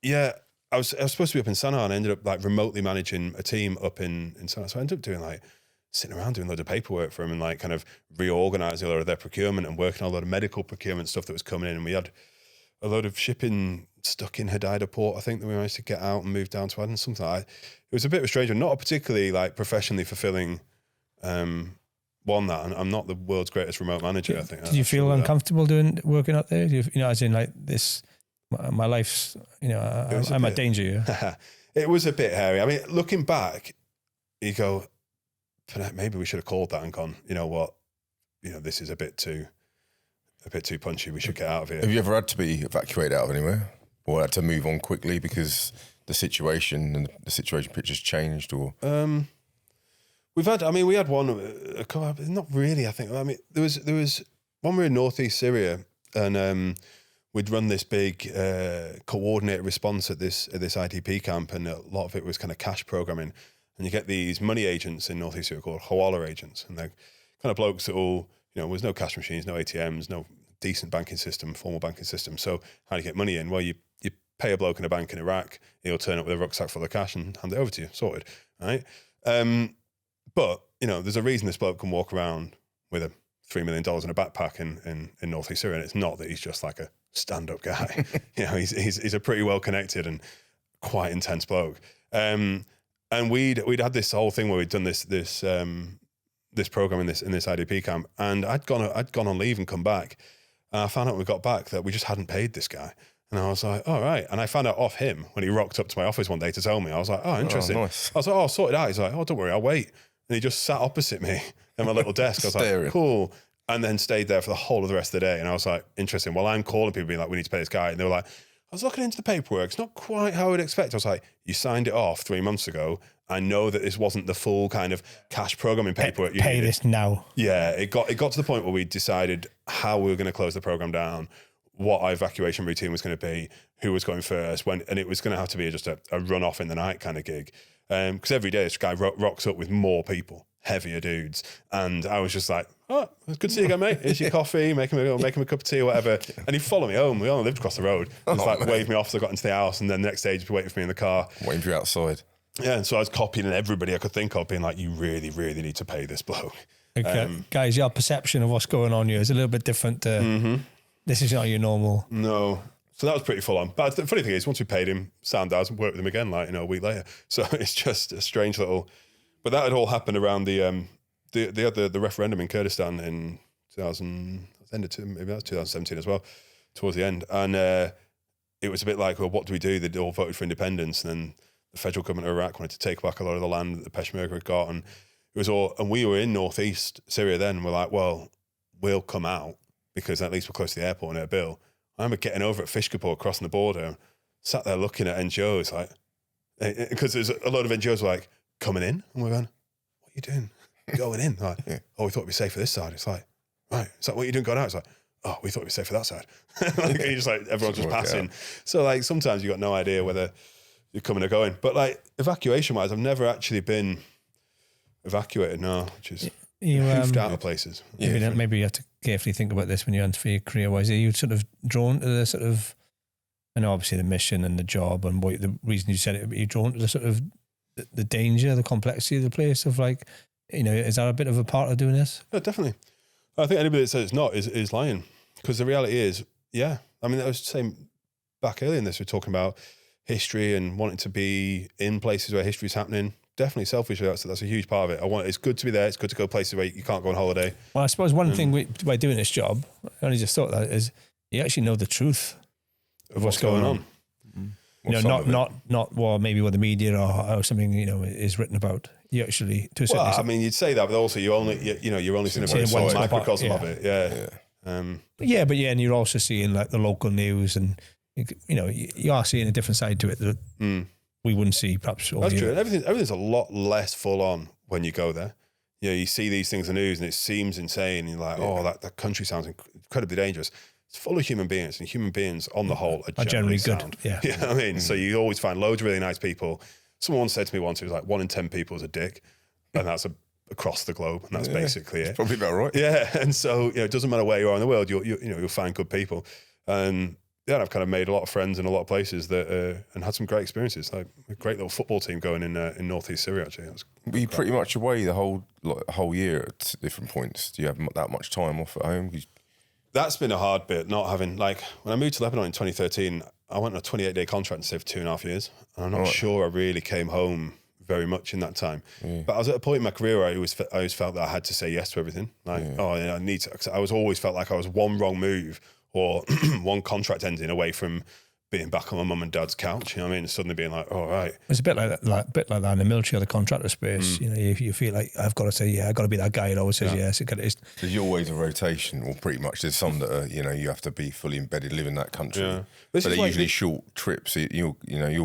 yeah, I was supposed to be up in Sana'a, and I ended up like remotely managing a team up in Sana'a. So I ended up doing like sitting around doing loads of paperwork for them and like kind of reorganizing a lot of their procurement and working on a lot of medical procurement stuff that was coming in. And we had a load of shipping stuck in Hodeida port, I think, that we managed to get out and move down to Aden, something like that. It was a bit of a strange one, not a particularly like professionally fulfilling one that, and I'm not the world's greatest remote manager, I think. Did you feel uncomfortable working out there? As in like this, my life's, I'm at danger. Yeah? It was a bit hairy. I mean, looking back, you go, maybe we should have called that and gone, you know what, this is a bit too punchy. We should get out of here. Have you ever had to be evacuated out of anywhere, or had to move on quickly because the situation picture's changed? Or we had one. Not really. I think. I mean, there was one. We were in northeast Syria, and we'd run this big coordinated response at this IDP camp, and a lot of it was kind of cash programming. And you get these money agents in northeast Syria called Hawala agents, and they're kind of blokes that all, there's no cash machines, no ATMs, no decent banking system, formal banking system. So how do you get money in? Well, you pay a bloke in a bank in Iraq, he'll turn up with a rucksack full of cash and hand it over to you, sorted, right? But, there's a reason this bloke can walk around with a $3 million in a backpack in northeast Syria, and it's not that he's just like a stand-up guy. He's a pretty well-connected and quite intense bloke. And we'd had this whole thing where we'd done this program in this IDP camp, and I'd gone on leave and come back, and I found out when we got back that we just hadn't paid this guy, and I was like, all right. And I found out off him when he rocked up to my office one day to tell me. I was like, oh, interesting. Oh, nice. I was like, oh, sorted out. He's like, oh, don't worry, I'll wait. And he just sat opposite me at my little desk. I was like, cool. And then stayed there for the whole of the rest of the day. And I was like, interesting. Well, I'm calling people being like, we need to pay this guy. And they were like, I was looking into the paperwork. It's not quite how I would expect. I was like, you signed it off 3 months ago. I know that this wasn't the full kind of cash programming paperwork. You pay needed. This now. Yeah, it got to the point where we decided how we were going to close the program down, what our evacuation routine was going to be, who was going first, when, and it was going to have to be just a run off in the night kind of gig. Because every day this guy rocks up with more people, heavier dudes, and I was just like, oh, it's good to see you again, mate. Here's your coffee, make him a cup of tea or whatever. And he'd follow me home. We only lived across the road. Just waved me off as I got into the house, and then the next day he'd be waiting for me in the car. Waiting for you outside. Yeah, and so I was copying everybody I could think of, being like, you really, really need to pay this bloke. Okay. Guys, your perception of what's going on here is a little bit different. This is not your normal. No. So that was pretty full on. But the funny thing is, once we paid him, sound out and worked with him again, a week later. So it's just a strange little. But that had all happened around the referendum in Kurdistan in 2017 as well, towards the end. And it was a bit like, well, what do we do? They'd all voted for independence, and then the federal government of Iraq wanted to take back a lot of the land that the Peshmerga had got, and it was all. And we were in northeast Syria then, and we're like, well, we'll come out because at least we're close to the airport and Erbil. I remember getting over at Fishkapur, crossing the border, sat there looking at NGOs, like, because there's a lot of NGOs like coming in, and we're going, what are you doing? Going in? Like, oh, we thought it'd be safe for this side. It's like, right, is that what you're doing going out? It's like, oh, we thought it'd be safe for that side. Like, you just like, everyone's just passing. So like, sometimes you got no idea whether you're coming or going. But like, evacuation wise, I've never actually been evacuated, no, which is hoofed out of places. Maybe you have to carefully think about this when you're on for your career wise. Are you sort of drawn to the sort of, I know obviously the mission and the job and what the reason you said it, but you're drawn to the sort of the danger, the complexity of the place of like, is that a bit of a part of doing this? Yeah, definitely. I think anybody that says it's not is lying, because the reality is, I mean, I was saying back earlier in this, we're talking about history and wanting to be in places where history is happening. Definitely selfishly, that's a huge part of it. It's good to be there. It's good to go places where you can't go on holiday. Well, I suppose one thing by doing this job, I only just thought that is you actually know the truth of what's going on. Not maybe what the media or something is written about. You actually to a certain extent. I mean, you'd say that, but also you're only seeing a microcosm of it. And you're also seeing like the local news, and you are seeing a different side to it that we wouldn't see perhaps. That's true. And everything's a lot less full on when you go there. You see these things in the news and it seems insane. And you're like, that country sounds incredibly dangerous. It's full of human beings, and human beings on the whole are generally good. Sound. Yeah. You know what I mean? So you always find loads of really nice people. Someone once said to me once, it was like 1 in 10 people is a dick, and that's across the globe, and that's basically it. Probably about right. Yeah, and so it doesn't matter where you are in the world, you'll find good people. And I've kind of made a lot of friends in a lot of places that and had some great experiences. Like a great little football team going in northeast Syria. Actually, were you pretty much away the whole year at different points? Do you have that much time off at home? That's been a hard bit. Not having, like, when I moved to Lebanon in 2013, I went on a 28-day contract and stayed for 2.5 years, and I'm not sure I really came home very much in that time. But I was at a point in my career where I always felt that I had to say yes to everything. Like, I need to. Cause I always felt like I was one wrong move or one contract ending away from being back on my mum and dad's couch. You know what I mean? And suddenly being like, oh, right. It's a bit like that, in the military or the contractor space. You know, you feel like I've got to say, yeah, I've got to be that guy that always says yes. There's always a rotation, or pretty much. There's some that are, you have to be fully embedded, live in that country. Yeah. But they're usually short trips. You're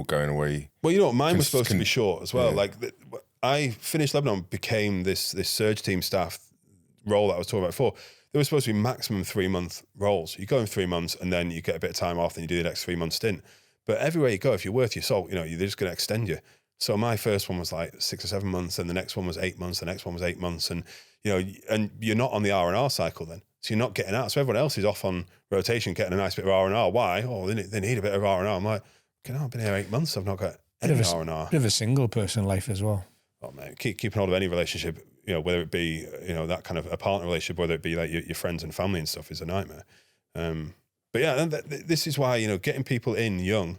going away. Well, mine was supposed to be short as well. Yeah. Like, I finished Lebanon, became this surge team staff role that I was talking about before. They were supposed to be maximum 3-month roles. You go in 3 months and then you get a bit of time off, then you do the next 3-month stint. But everywhere you go, if you're worth your salt, they're just going to extend you. So my first one was like 6 or 7 months, and the next one was 8 months, the next one was 8 months. And, and you're not on the R&R cycle then. So you're not getting out. So everyone else is off on rotation, getting a nice bit of R&R. Why? Oh, they need a bit of R&R. I'm like, I've been here 8 months. I've not got any R&R. Bit of a single person life as well. Oh, man, keeping hold of any relationship, whether it be, that kind of a partner relationship, whether it be like your friends and family and stuff, is a nightmare. But yeah, this is why, getting people in young,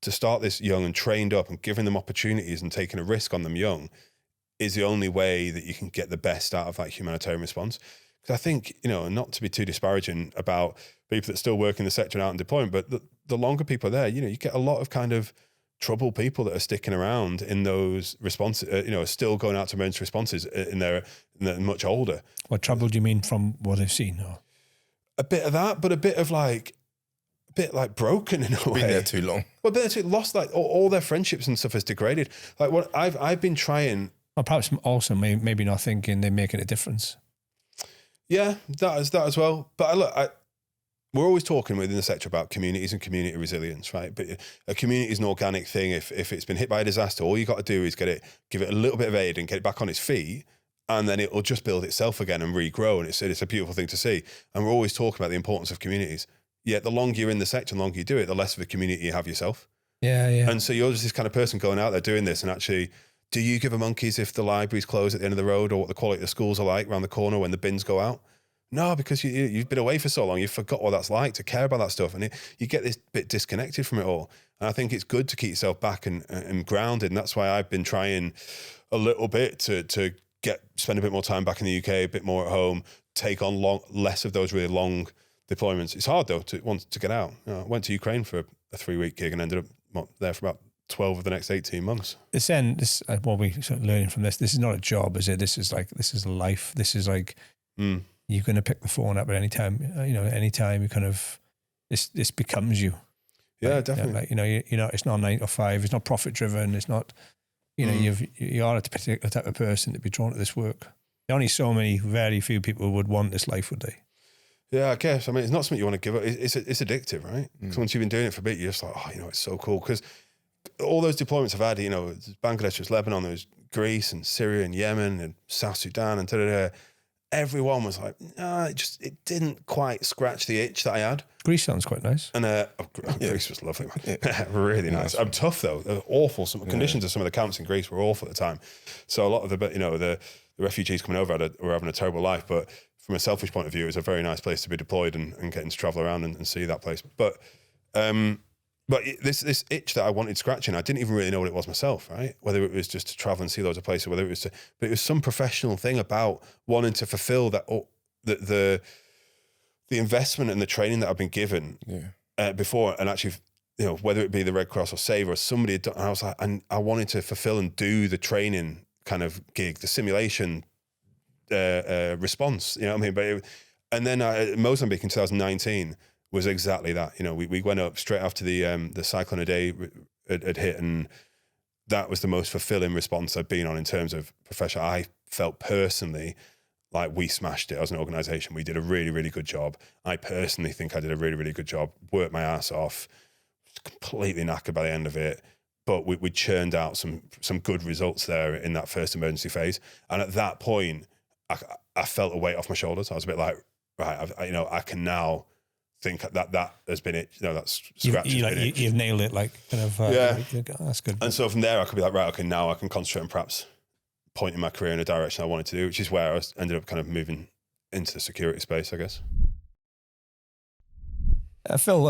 to start this young and trained up and giving them opportunities and taking a risk on them young is the only way that you can get the best out of that humanitarian response. Because I think, not to be too disparaging about people that still work in the sector and out in deployment, but the longer people are there, you get a lot of kind of troubled people that are sticking around in those responses, still going out to emergency responses and they're much older. What trouble do you mean from what they've seen? Or? A bit of that, but a bit like broken in a way. Been there too long. Well, they're too lost. Like all their friendships and stuff has degraded. Like what I've been trying. Well, perhaps also maybe not thinking they're making a difference. Yeah, that as well. But we're always talking within the sector about communities and community resilience, right? But a community is an organic thing. If it's been hit by a disaster, all you got to do is give it a little bit of aid and get it back on its feet, and then it will just build itself again and regrow. And it's a beautiful thing to see. And we're always talking about the importance of communities. Yet the longer you're in the sector, the longer you do it, the less of a community you have yourself. Yeah, yeah. And so you're just this kind of person going out there doing this, and actually, do you give a monkeys if the library's closed at the end of the road, or what the quality of the schools are like around the corner when the bins go out? No, because you've been away for so long, you forgot what that's like to care about that stuff, and you get this bit disconnected from it all. And I think it's good to keep yourself back and grounded, and that's why I've been trying a little bit to spend a bit more time back in the UK, a bit more at home, take on less of those really long deployments. It's hard though to want to get out. I went to Ukraine for a 3-week gig and ended up there for about 12 of the next 18 months. What we're sort of learning from this is not a job, is it? This is life. This is like you're going to pick the phone up at any time. Anytime you kind of this becomes you. Yeah, definitely. It's not 9 to 5. It's not profit driven. It's not. You are a particular type of person to be drawn to this work. There are only so many, very few people would want this life, would they? Yeah, I guess. I mean, it's not something you want to give up. It's addictive, right? Because once you've been doing it for a bit, you're just like, it's so cool. Because all those deployments I've had, Bangladesh, there's Lebanon, there was Greece and Syria and Yemen and South Sudan and da-da-da. Everyone was like, it didn't quite scratch the itch that I had. Greece sounds quite nice. And Greece was lovely, man. Yeah. Really nice. I'm tough though. They're awful. Some conditions of some of the camps in Greece were awful at the time. So a lot of the refugees coming over were having a terrible life. But from a selfish point of view, it was a very nice place to be deployed and getting to travel around and see that place. But this itch that I wanted scratching, I didn't even really know what it was myself, right? Whether it was just to travel and see loads of places, whether it was but it was some professional thing about wanting to fulfill that, the investment and the training that I've been given before, and actually, whether it be the Red Cross or Save or somebody had done, I was like, I wanted to fulfill and do the training kind of gig, the simulation response, what I mean? But and then Mozambique in 2019 was exactly that. We went up straight after the cyclone a day had hit, and that was the most fulfilling response I've been on in terms of professional. I felt personally like we smashed it as an organisation. We did a really, really good job. I personally think I did a really, really good job. Worked my ass off, completely knackered by the end of it. But we churned out some good results there in that first emergency phase. And at that point, I felt a weight off my shoulders. I was a bit like, right, I can now think that has been it. That's scratch. You've nailed it. Like kind of. That's good. And so from there, I could be like, right, okay, now I can concentrate on perhaps pointing my career in a direction I wanted to do, which is where I ended up kind of moving into the security space, I guess. Phil,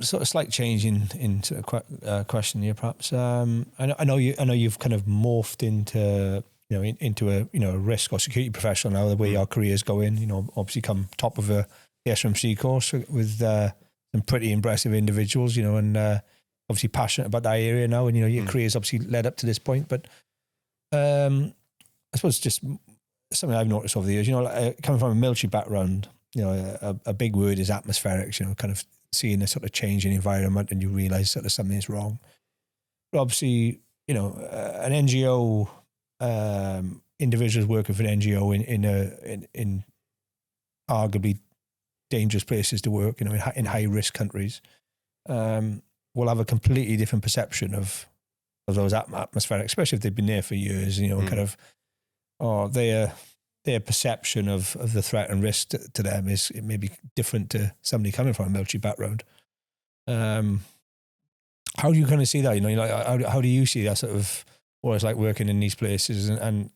sort of slight change in sort of question here, perhaps. I know you've kind of morphed into a risk or security professional now. The way your career's going, obviously come top of the SRMC course with some pretty impressive individuals, and obviously passionate about that area now. And your career's obviously led up to this point, but I suppose just something I've noticed over the years, coming from a military background. A big word is atmospherics, kind of seeing a sort of change in environment and you realise sort of something is wrong. But obviously, an NGO, individuals working for an NGO in arguably dangerous places to work, in high risk countries, will have a completely different perception of those atmospherics, especially if they've been there for years, kind of, their perception of the threat and risk to them is maybe different to somebody coming from a military background. How do you kind of see that? How do you see that sort of what it's like working in these places? And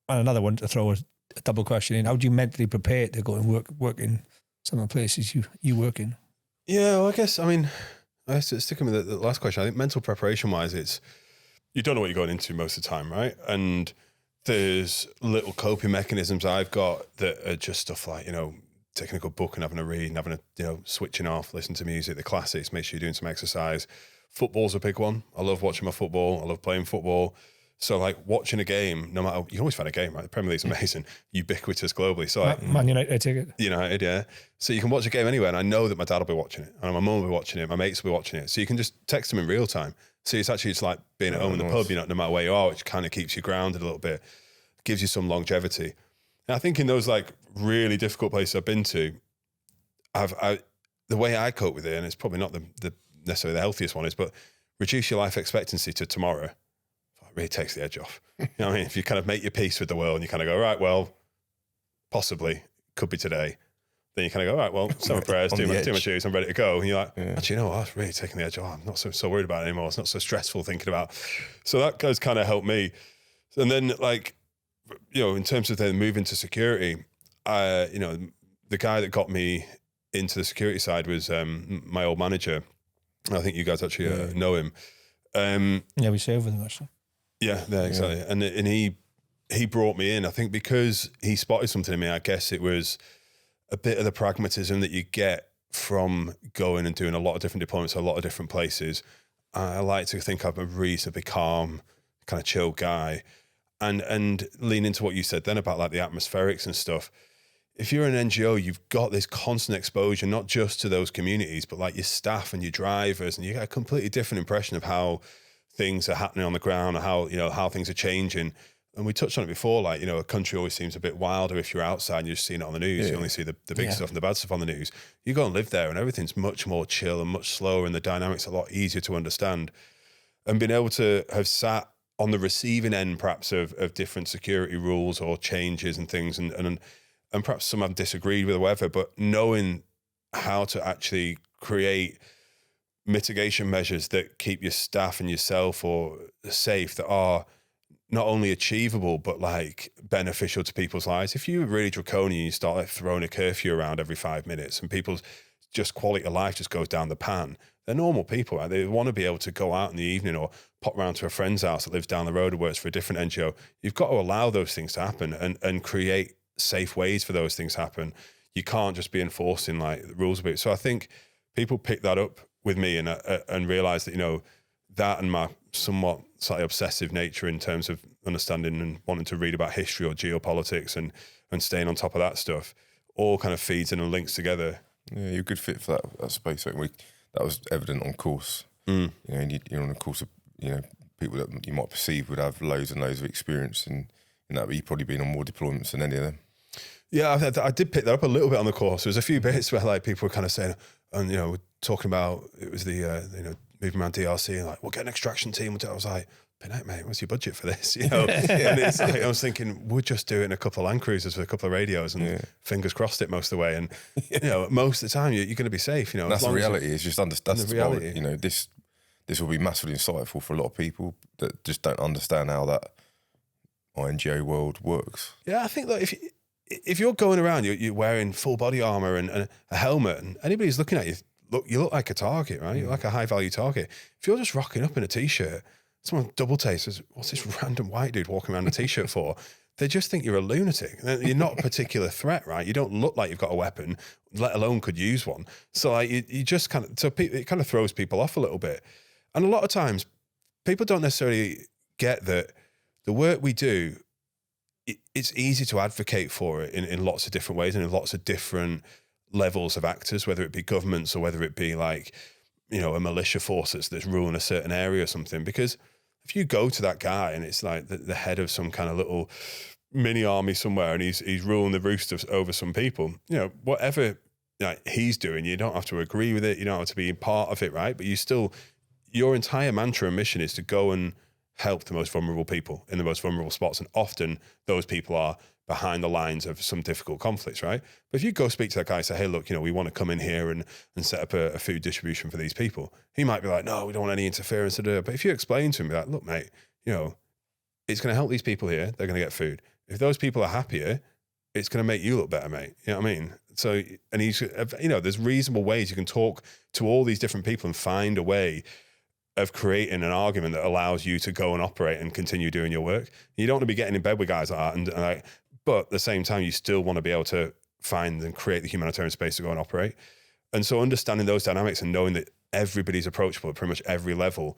another one to throw a double question in: how do you mentally prepare to go and work in some of the places you work in? Yeah, well, I guess sticking with the last question. I think mental preparation wise, it's you don't know what you're going into most of the time, right? And there's little coping mechanisms I've got that are just stuff like, taking a good book and having a read and having switching off, listen to music, the classics, make sure you're doing some exercise. Football's a big one. I love watching my football. I love playing football. So like watching a game, no matter, you can always find a game, right? The Premier League's amazing, ubiquitous globally. So Man United ticket. United, yeah. So you can watch a game anywhere and I know that my dad will be watching it and my mum will be watching it, my mates will be watching it. So you can just text them in real time. So it's actually, it's like being at home in the pub, no matter where you are, which kind of keeps you grounded a little bit, gives you some longevity. And I think in those like really difficult places I've been to, the way I cope with it, and it's probably not the necessarily the healthiest one, is but reduce your life expectancy to tomorrow. It really takes the edge off. You know what I mean? If you kind of make your peace with the world and you kind of go, right, well, possibly could be today. Then you kind of go, right, well, summer prayers, do my shoes, I'm ready to go. And you're like, actually, I was really taking the edge off. I'm not so worried about it anymore. It's not so stressful thinking about. So that goes kind of helped me. And then like, in terms of then moving to security, the guy that got me into the security side was my old manager. I think you guys actually know him. Yeah, we served with him actually. Yeah, exactly. Yeah. And he brought me in, I think because he spotted something in me. I guess it was a bit of the pragmatism that you get from going and doing a lot of different deployments, a lot of different places. I like to think I'm a reasonably calm, kind of chill guy. And lean into what you said then about like the atmospherics and stuff. If you're an NGO, you've got this constant exposure, not just to those communities, but like your staff and your drivers, and you get a completely different impression of how things are happening on the ground, or how things are changing. And we touched on it before, like, a country always seems a bit wilder if you're outside and you're just seeing it on the news. Yeah. You only see the big stuff and the bad stuff on the news. You go and live there and everything's much more chill and much slower, and the dynamics are a lot easier to understand. And being able to have sat on the receiving end, perhaps, of different security rules or changes and things, and perhaps some have disagreed with or whatever, but knowing how to actually create mitigation measures that keep your staff and yourself or safe, that are not only achievable, but like beneficial to people's lives. If you're really draconian, you start like throwing a curfew around every 5 minutes and people's just quality of life just goes down the pan. They're normal people, right? They want to be able to go out in the evening or pop round to a friend's house that lives down the road or works for a different NGO. You've got to allow those things to happen and create safe ways for those things to happen. You can't just be enforcing like the rules of it. So I think people pick that up with me and realize that, that and my somewhat slightly obsessive nature in terms of understanding and wanting to read about history or geopolitics and staying on top of that stuff all kind of feeds in and links together. Yeah, you're a good fit for that space. That was evident on course. You're on a course of, people that you might perceive would have loads and loads of experience in that, but you've probably been on more deployments than any of them. Yeah, I did pick that up a little bit on the course. There was a few bits where like people were kind of saying, and we're talking about, it was the moving around DRC and like, we'll get an extraction team. I was like, but no, mate, what's your budget for this? You know, and it's like, I was thinking, we'll just do it in a couple of Land Cruisers with a couple of radios and fingers crossed it most of the way. And, you know, most of the time you're going to be safe, you know. That's the reality. It's just understand the reality. You know, this will be massively insightful for a lot of people that just don't understand how that NGO world works. Yeah, I think that if you're going around, you're wearing full body armor and a helmet, and anybody's looking at you, you look like a target, right? You're like a high value target. If you're just rocking up in a t-shirt, someone double takes says, "What's this random white dude walking around in a t-shirt for?" They just think you're a lunatic. You're not a particular threat, right? You don't look like you've got a weapon, let alone could use one. So like you just kind of, it kind of throws people off a little bit. And a lot of times, people don't necessarily get that the work we do, it's easy to advocate for it in lots of different ways and in lots of different levels of actors, whether it be governments or whether it be like, you know, a militia force that's ruling a certain area or something. Because if you go to that guy and it's like the head of some kind of little mini army somewhere and he's ruling the roost over some people, you know, whatever he's doing, you don't have to agree with it. You don't have to be part of it, right? But your entire mantra and mission is to go and help the most vulnerable people in the most vulnerable spots. And often those people are behind the lines of some difficult conflicts, right? But if you go speak to that guy and say, hey, look, you know, we want to come in here and set up a food distribution for these people, he might be like, no, we don't want any interference to do it. But if you explain to him, be like, look, mate, you know, it's going to help these people here. They're going to get food. If those people are happier, it's going to make you look better, mate. You know what I mean? So, and he's, you know, there's reasonable ways you can talk to all these different people and find a way of creating an argument that allows you to go and operate and continue doing your work. You don't want to be getting in bed with guys like that, and like, but at the same time, you still want to be able to find and create the humanitarian space to go and operate. And so understanding those dynamics and knowing that everybody's approachable at pretty much every level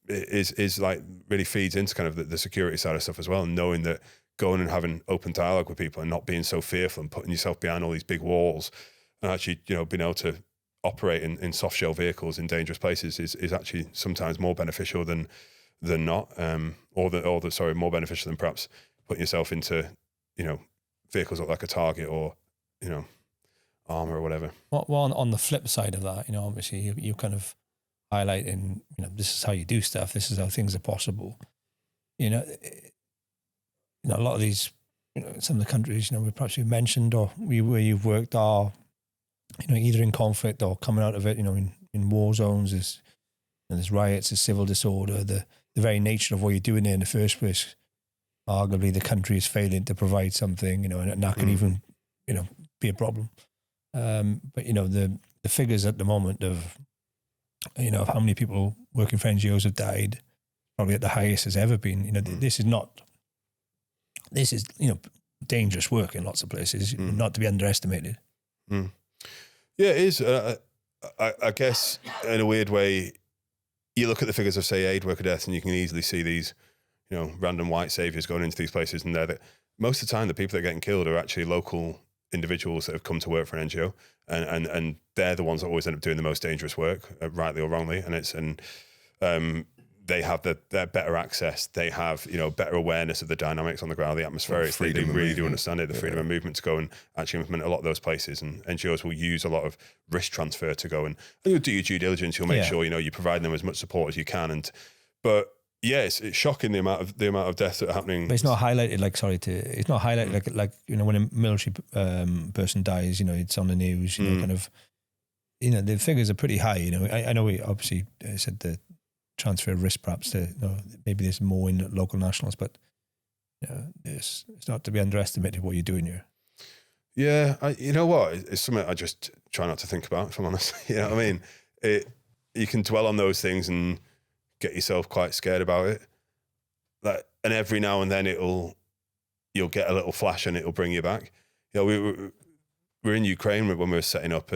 is like really feeds into kind of the security side of stuff as well. And knowing that going and having open dialogue with people and not being so fearful and putting yourself behind all these big walls and actually, you know, being able to operate in soft shell vehicles in dangerous places is actually sometimes more beneficial than not, more beneficial than perhaps putting yourself into, you know, vehicles that look like a target or, you know, armor or whatever. Well, on the flip side of that, you know, obviously you kind of highlighting, you know, this is how you do stuff. This is how things are possible. You know, a lot of these, you know, some of the countries, you know, perhaps we've mentioned or where you've worked are, you know, either in conflict or coming out of it, you know, in war zones, there's riots, there's civil disorder, the very nature of what you're doing there in the first place. Arguably, the country is failing to provide something, you know, and that can even, you know, be a problem. But, you know, the figures at the moment of, you know, of how many people working for NGOs have died, probably at the highest has ever been. You know, this is, you know, dangerous work in lots of places, not to be underestimated. Yeah, it is. I guess in a weird way, you look at the figures of, say, aid worker deaths, and you can easily see these, you know, random white saviors going into these places, and most of the time the people that are getting killed are actually local individuals that have come to work for an NGO, and they're the ones that always end up doing the most dangerous work, rightly or wrongly. And they have their better access. They have, you know, better awareness of the dynamics on the ground, the atmospherics. They really do understand it, the freedom of movement to go and actually implement a lot of those places. And NGOs will use a lot of risk transfer to go and you'll do your due diligence. You'll make sure, you know, you provide them as much support as you can. But yeah, it's shocking the amount of deaths that are happening. But it's not highlighted it's not highlighted like you know, when a military person dies, you know, it's on the news, you know, kind of, you know, the figures are pretty high. You know, I know we obviously said the transfer of risk perhaps to, you know, maybe there's more in local nationals, but you know, it's not to be underestimated what you're doing here. Yeah, you know what? It's something I just try not to think about, if I'm honest. You know what I mean? You can dwell on those things and get yourself quite scared about it. And every now and then you'll get a little flash and it'll bring you back. You know, we were in Ukraine when we were setting up,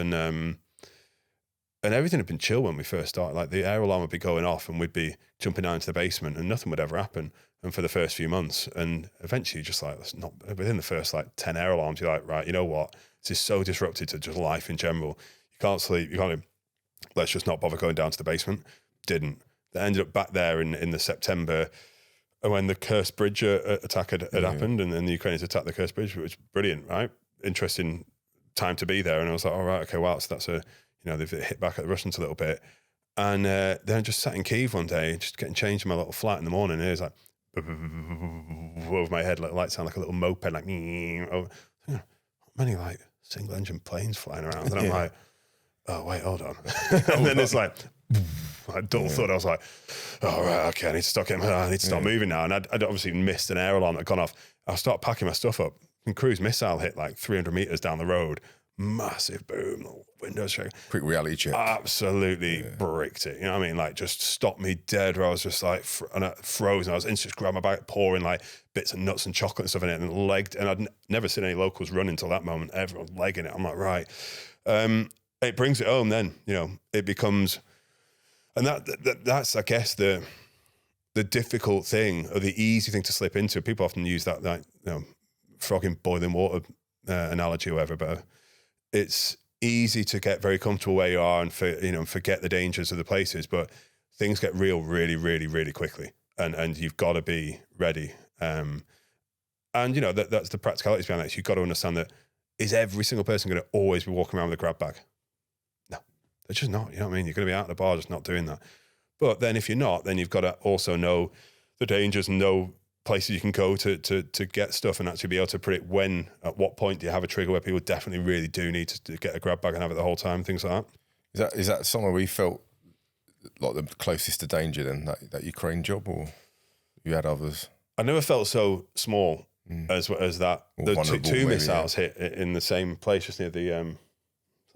and everything had been chill when we first started. Like the air alarm would be going off and we'd be jumping down into the basement and nothing would ever happen. And for the first few months, and eventually just like, that's not within the first like 10 air alarms, you're like, right, you know what? This is so disrupted to just life in general. You can't sleep. You can't, let's just not bother going down to the basement. Didn't. They ended up back there in the September when the Kursk Bridge attack had happened, and the Ukrainians attacked the Kursk Bridge, which was brilliant, right? Interesting time to be there. And I was like, all right, okay, wow, so that's you know, they've hit back at the Russians a little bit. And then I just sat in Kyiv one day, just getting changed in my little flat in the morning. And it was like over my head, like lights sound like a little moped, like many like single engine planes flying around. And I'm like, oh wait, hold on. And then it's like dull thud. I was like, oh right, okay, I need to stop moving now. And I'd obviously missed an air alarm that had gone off. I start packing my stuff up, and cruise missile hit like 300 meters down the road. Massive boom, windows shaking. Quick reality check. Absolutely bricked it. You know what I mean? Like just stopped me dead where I was just like frozen. I was instantly just grabbing my bag, pouring like bits of nuts and chocolate and stuff in it and legged. And I'd never seen any locals run until that moment. Everyone's legging it. I'm like, right. It brings it home then, you know, it becomes, and that's, I guess, the difficult thing or the easy thing to slip into. People often use that you know, frog in boiling water analogy or whatever, but it's easy to get very comfortable where you are and forget the dangers of the places, but things get real really, really, really quickly, and you've got to be ready. And you know that's the practicalities behind that. You've got to understand that is every single person going to always be walking around with a grab bag? No, they're just not. You know what I mean? You're going to be out of the bar just not doing that. But then if you're not, then you've got to also know the dangers and know places you can go to get stuff and actually be able to predict at what point do you have a trigger where people definitely really do need to get a grab bag and have it the whole time, things like that. Is that somewhere we felt like the closest to danger then, that Ukraine job, or you had others? I never felt so small as that. The two missiles hit in the same place, just near the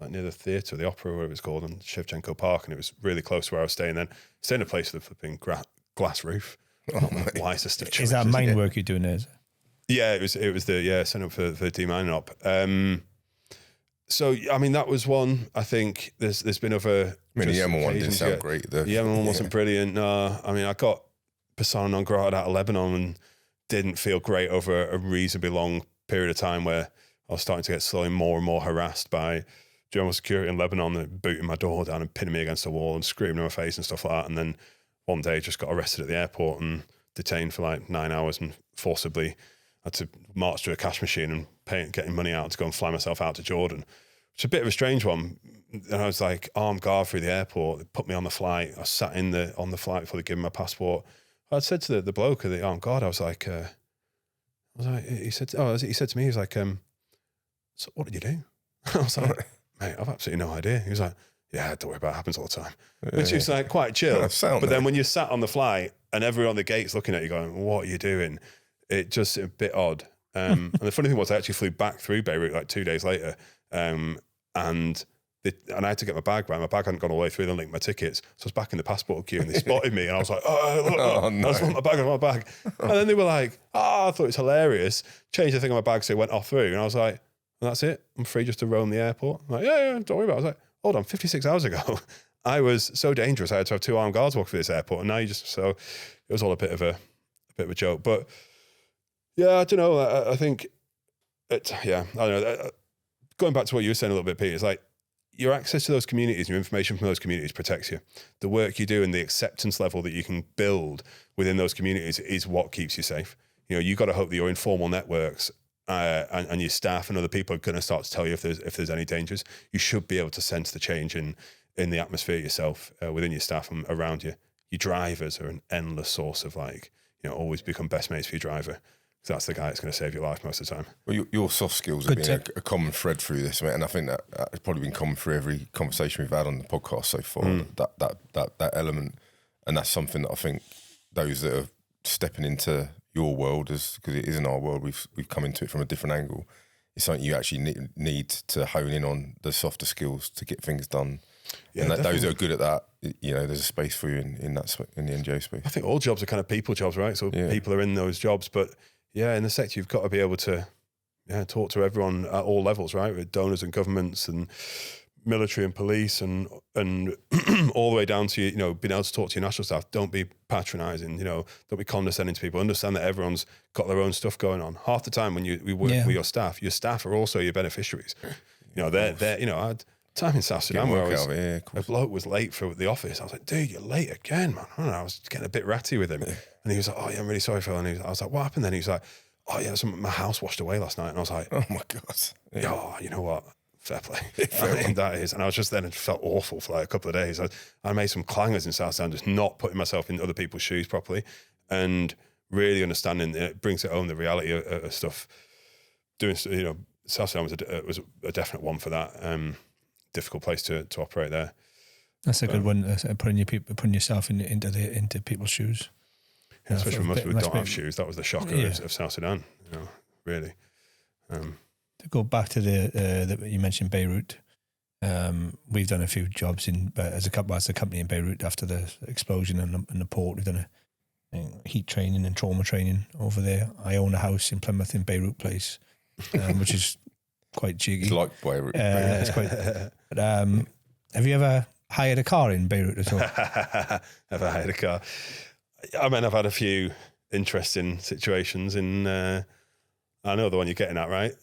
near the theatre, the opera, whatever it's called, on Shevchenko Park, and it was really close to where I was staying then. Staying in a place with a flipping glass roof. Wisest of choices. Is that main work you're doing there? Yeah, it was setting up for demining op. So I mean that was one. I think there's been other. I mean the Yemen one didn't sound great. The Yemen one wasn't brilliant. No, I mean I got persona non grata out of Lebanon and didn't feel great over a reasonably long period of time where I was starting to get slowly more and more harassed by general security in Lebanon, booting my door down and pinning me against the wall and screaming in my face and stuff like that. And then one day just got arrested at the airport and detained for like 9 hours and forcibly had to march to a cash machine and getting money out to go and fly myself out to Jordan. It's a bit of a strange one. And I was like armed guard through the airport. They put me on the flight. I sat on the flight before they gave me my passport. I'd said to the bloke at the armed guard, he said to me, he was like, so what did you do? I was like, mate, I've absolutely no idea. He was like, yeah, don't worry about it. It happens all the time. Which is like quite chill. But then when you're sat on the flight and everyone on the gate's looking at you going, what are you doing? It just a bit odd. And the funny thing was I actually flew back through Beirut like 2 days later. And I had to get my bag back. My bag hadn't gone all the way through. They linked my tickets. So I was back in the passport queue and they spotted me and I was like, no. I just want my bag. And then they were like, I thought it was hilarious. Changed the thing on my bag so it went off through. And I was like, and that's it? I'm free just to roam the airport? I'm like, yeah, don't worry about it. I was like, hold on, 56 hours ago, I was so dangerous. I had to have 2 armed guards walk through this airport. And now so it was all a bit of a joke. But yeah, I don't know. I think, I don't know. Going back to what you were saying a little bit, Pete, it's like your access to those communities, your information from those communities protects you. The work you do and the acceptance level that you can build within those communities is what keeps you safe. You know, you got to hope that your informal networks and your staff and other people are going to start to tell you if there's any dangers. You should be able to sense the change in the atmosphere yourself, within your staff and around you. Your drivers are an endless source of always become best mates for your driver. So that's the guy that's going to save your life most of the time. Well, your soft skills have been a common thread through this, mate, and I think that's probably been common through every conversation we've had on the podcast so far. That element, and that's something that I think those that are stepping into your world, because it isn't our world, we've come into it from a different angle. It's something you actually need to hone in on, the softer skills to get things done. Yeah, and those who are good at that, there's a space for you in the NGO space. I think all jobs are kind of people jobs, right? So people are in those jobs, but in the sector you've got to be able to talk to everyone at all levels, right? With donors and governments and military and police and all the way down to being able to talk to your national staff. Don't be patronising, don't be condescending to people. Understand that everyone's got their own stuff going on. Half the time when we work with your staff are also your beneficiaries. They're I had time in South Sudan where a bloke was late for the office. I was like, dude, you're late again, man. I don't know, I was getting a bit ratty with him. And he was like, oh yeah, I'm really sorry, Phil. And I was like, what happened then? He was like, oh yeah, my house washed away last night. And I was like, oh my God. Oh, you know what? fair play. That is. And I was just then, it felt awful for like a couple of days. I made some clangers in Southdown, just not putting myself in other people's shoes properly, and really understanding it brings it home the reality of stuff. Doing, Southdown was a definite one for that. Difficult place to operate there. That's a good one. Putting yourself into people's shoes. Yeah, especially for most people who don't have shoes. That was the shocker of South Sudan. Really. To go back to the you mentioned Beirut. We've done a few jobs as a company in Beirut after the explosion in the port. We've done a heat training and trauma training over there. I own a house in Plymouth in Beirut Place, which is quite jiggy. It's like Beirut. It's quite. But, have you ever hired a car in Beirut at all? Ever hired a car? I mean, I've had a few interesting situations in. I know the one you're getting at, right?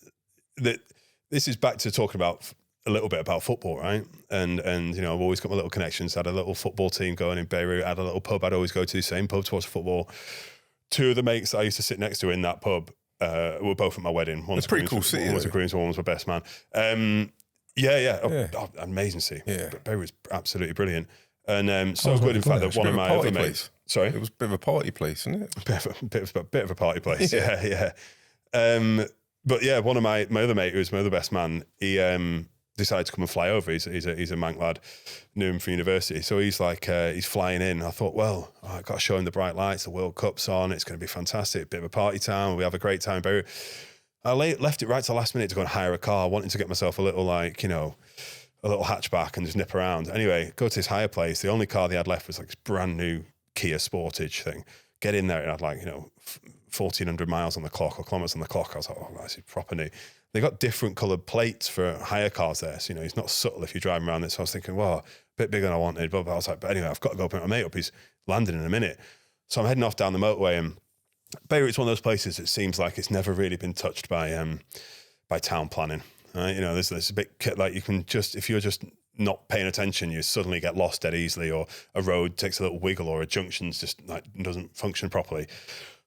This is back to talking about a little bit about football, right? And I've always got my little connections. I had a little football team going in Beirut. I had a little pub. I'd always go to the same pub to watch football. Two of the mates that I used to sit next to in that pub were both at my wedding. It's a pretty cool city. One was a groomsman, one was my best man. Amazing city. Yeah. Beirut's absolutely brilliant. And so good, in fact, that one of my other mates. Sorry? It was a bit of a party place, isn't it? A bit of a party place, yeah. But yeah, one of my other mate, who's my other best man, he decided to come and fly over. He's a Manc lad, knew him from university. So he's like, he's flying in. I thought, well, I've got to show him the bright lights. The World Cup's on. It's going to be fantastic. Bit of a party town. We have a great time in Beirut. I left it right to the last minute to go and hire a car, wanting to get myself a little a little hatchback and just nip around. Anyway, go to this hire place. The only car they had left was like this brand new Kia Sportage thing. Get in there and had 1,400 miles on the clock or kilometers on the clock. I was like, oh, this is proper new. They got different coloured plates for hire cars there. So, it's not subtle if you're driving around it. So I was thinking, well, a bit bigger than I wanted. But I was like, but anyway, I've got to go pick my mate up. He's landing in a minute. So I'm heading off down the motorway, and Beirut's one of those places that seems like it's never really been touched by town planning. Right? There's a bit like you can just, if you're just not paying attention, you suddenly get lost dead easily, or a road takes a little wiggle, or a junction's just doesn't function properly.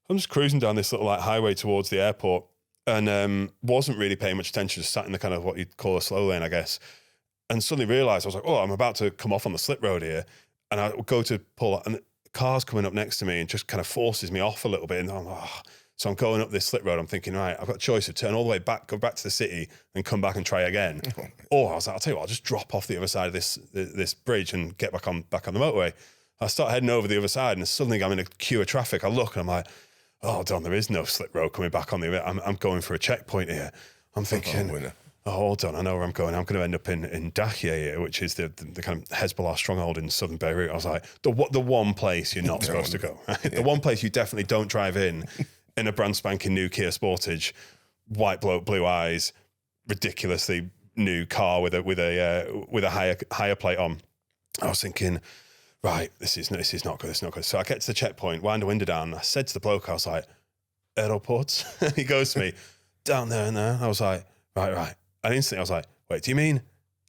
I'm just cruising down this little highway towards the airport, and wasn't really paying much attention, just sat in the kind of what you'd call a slow lane, I guess. And suddenly realised, I was like, oh, I'm about to come off on the slip road here. And I go to pull, and the car's coming up next to me and just kind of forces me off a little bit. And I'm like, so I'm going up this slip road. I'm thinking, right, I've got a choice of turn all the way back, go back to the city and come back and try again. Or I was like, I'll tell you what, I'll just drop off the other side of this bridge and get back on the motorway. I start heading over the other side, and suddenly I'm in a queue of traffic. I look and I'm like, oh, Don, there is no slip road coming back on the other. I'm going for a checkpoint here. I'm thinking, hold on, I know where I'm going. I'm going to end up in Dakhia here, which is the kind of Hezbollah stronghold in southern Beirut. I was like, the one place you're not supposed to go. Right? The one place you definitely don't drive in a brand spanking new Kia Sportage, white bloke, blue eyes, ridiculously new car with a higher plate on. I was thinking, right, this is not good. It's not good. So I get to the checkpoint, wind the window down. I said to the bloke, I was like, aeroports? He goes to me, down there and there. I was like, right. And instantly I was like, wait, do you mean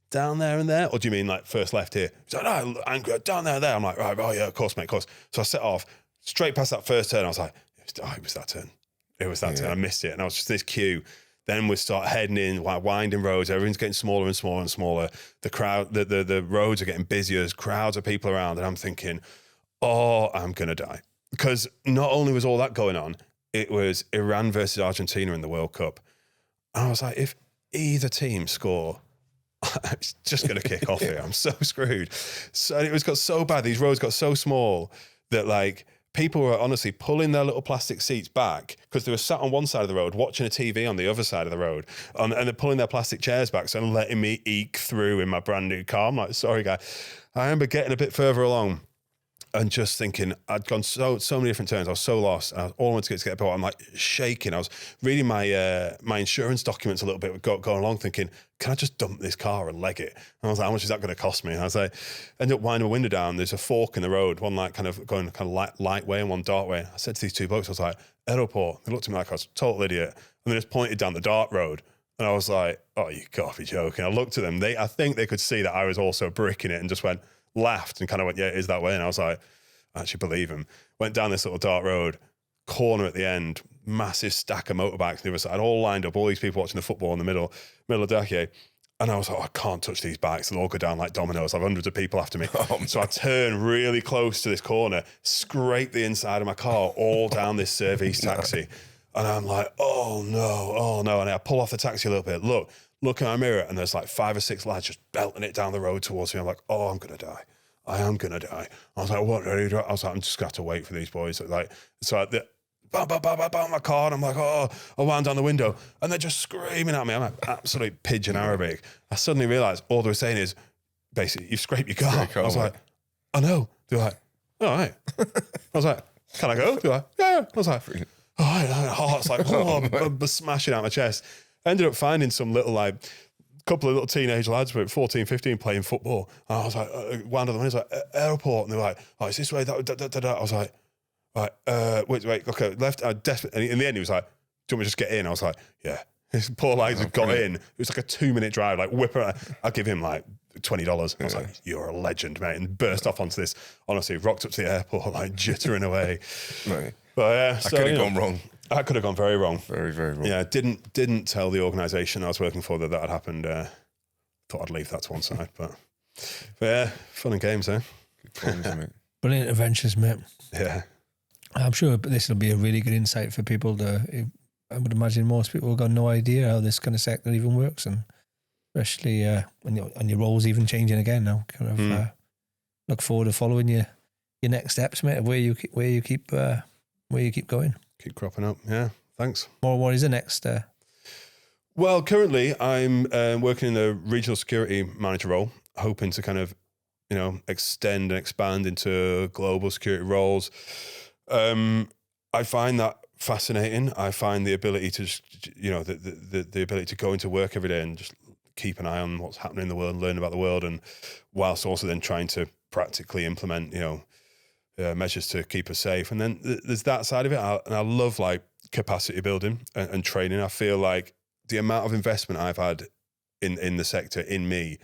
down there and there? Or do you mean first left here? He's like, no, down there and there. I'm like, right, oh yeah, of course, mate, of course. So I set off straight past that first turn. I was like, it was that turn. It was that turn. I missed it. And I was just in this queue. Then we start heading in, winding roads. Everyone's getting smaller and smaller and smaller. The crowd, the roads are getting busier. There's crowds of people around. And I'm thinking, oh, I'm going to die. Because not only was all that going on, it was Iran versus Argentina in the World Cup. And I was like, if either team score, it's just going to kick off here. I'm so screwed. So it got so bad. These roads got so small that people were honestly pulling their little plastic seats back because they were sat on one side of the road watching a TV on the other side of the road, and they're pulling their plastic chairs back, so letting me eke through in my brand new car. I'm like, sorry, guy. I remember getting a bit further along and just thinking, I'd gone so many different turns. I was so lost. All I wanted to get to get, I'm like shaking. I was reading my insurance documents a little bit, going along thinking, can I just dump this car and leg it? And I was like, how much is that going to cost me? And I was like, ended up winding my window down. There's a fork in the road, one going kind of light way and one dark way. I said to these two blokes, I was like, aeroport. They looked at me like I was a total idiot. And they just pointed down the dark road. And I was like, oh, you got to be joking. I looked at them. I think they could see that I was also bricking it, and just laughed and kind of went, yeah, it is that way. And I was like, I actually believe him. Went down this little dark road, corner at the end, massive stack of motorbikes on the other side, all lined up, all these people watching the football in the middle of Dakhia. And I was like, I can't touch these bikes. They'll all go down like dominoes. I have hundreds of people after me. So I turn really close to this corner, scrape the inside of my car all down this service taxi. And I'm like, oh no. And I pull off the taxi a little bit. Look in my mirror, and there's like 5 or 6 lads just belting it down the road towards me. I'm like, oh, I'm going to die. I am going to die. I was like, what do I do? I was like, I'm just going to have to wait for these boys. Like, so bam, my car, and I'm like, oh, I wound down the window, and they're just screaming at me. I'm like, absolute pigeon Arabic. I suddenly realised all they were saying is, basically, you scraped your car. I was like, I know. They're like, all right. I was like, can I go? They're like, yeah. I was like, all right. Heart's like, I'm smashing out my chest. I ended up finding some little, like, couple of little teenage lads were 14, 15 playing football. And I was like, wound on the window, like, airport. And they were like, oh, is this way? I was like, wait, okay, left. Desperate. In the end, he was like, do you want me to just get in? I was like, yeah. His poor lads had got in. It was like a 2-minute drive, like whip around. I'll give him like $20. I was like, you're a legend, mate. And burst off onto this, honestly, rocked up to the airport, like jittering away. Right. But yeah, that could have gone wrong. I could have gone very wrong. Very, very wrong. Yeah, didn't tell the organisation I was working for that had happened. Thought I'd leave that to one side. But yeah, fun and games, eh? Good times, mate. Brilliant adventures, mate. Yeah. I'm sure this will be a really good insight for people I would imagine most people have got no idea how this kind of sector even works, and especially when your role's even changing again now. Kind of look forward to following your next steps, mate. Of where you keep going. Keep cropping up. Yeah. Thanks. What is the next? Well, currently I'm working in the regional security manager role, hoping to kind of extend and expand into global security roles. I find that fascinating. I find the ability to just, the ability to go into work every day and just keep an eye on what's happening in the world and learn about the world, and whilst also then trying to practically implement, measures to keep us safe. And then there's that side of it. And I love like capacity building and training. I feel like the amount of investment I've had in the sector, in me,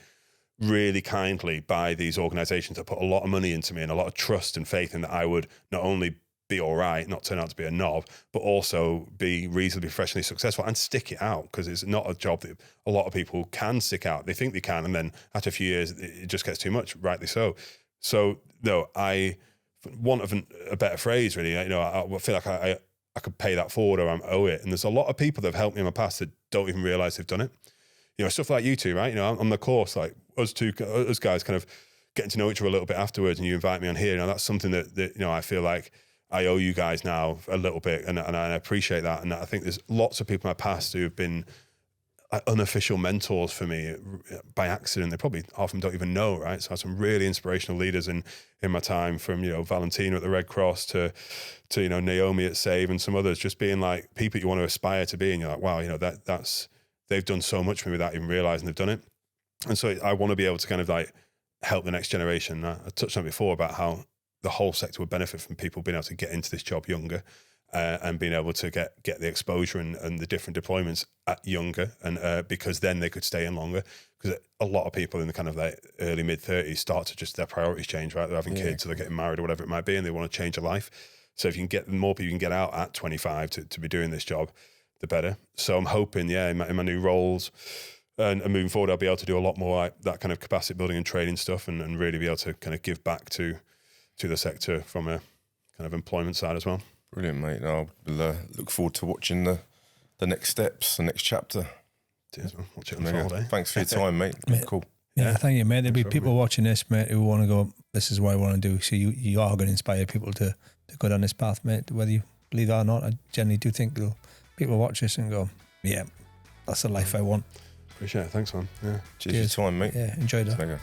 really kindly by these organisations that put a lot of money into me and a lot of trust and faith in that I would not only be all right, not turn out to be a knob, but also be reasonably professionally successful and stick it out, because it's not a job that a lot of people can stick out. They think they can, and then after a few years, it just gets too much, rightly so. So, no, I want of a better phrase, really, I feel like I could pay that forward, or I owe it. And there's a lot of people that have helped me in my past that don't even realise they've done it. Stuff like you two, right? On the course, like us guys kind of getting to know each other a little bit afterwards, and you invite me on here. That's something that I feel like I owe you guys now a little bit, and I appreciate that. And I think there's lots of people in my past who have been unofficial mentors for me by accident. They probably often don't even know, right? So I have some really inspirational leaders in my time, from Valentina at the Red Cross to Naomi at Save, and some others, just being like people you want to aspire to be, and you're like, wow, that's they've done so much for me without even realizing they've done it. And so I want to be able to kind of like help the next generation. I touched on it before about how the whole sector would benefit from people being able to get into this job younger, and being able to get the exposure and the different deployments at younger, and because then they could stay in longer. Because a lot of people in the kind of like early mid-30s start to just, their priorities change, right? They're having kids, or they're getting married, or whatever it might be, and they want to change their life. So if you can get more people you can get out at 25 to be doing this job, the better. So I'm hoping, in my new roles and moving forward, I'll be able to do a lot more like that kind of capacity building and training stuff, and really be able to kind of give back to the sector from a kind of employment side as well. Brilliant, mate. I'll look forward to watching the next steps, the next chapter. Cheers, man. Watch it unfold, eh? Thanks for your time, mate. Cool. Yeah, thank you, mate. There'll be people watching this, mate, who want to go, this is what I want to do. So you are going to inspire people to go down this path, mate, whether you believe it or not. I generally do think people watch this and go, yeah, that's the life I want. Appreciate it. Thanks, man. Yeah. Cheers for your time, mate. Yeah, enjoy that.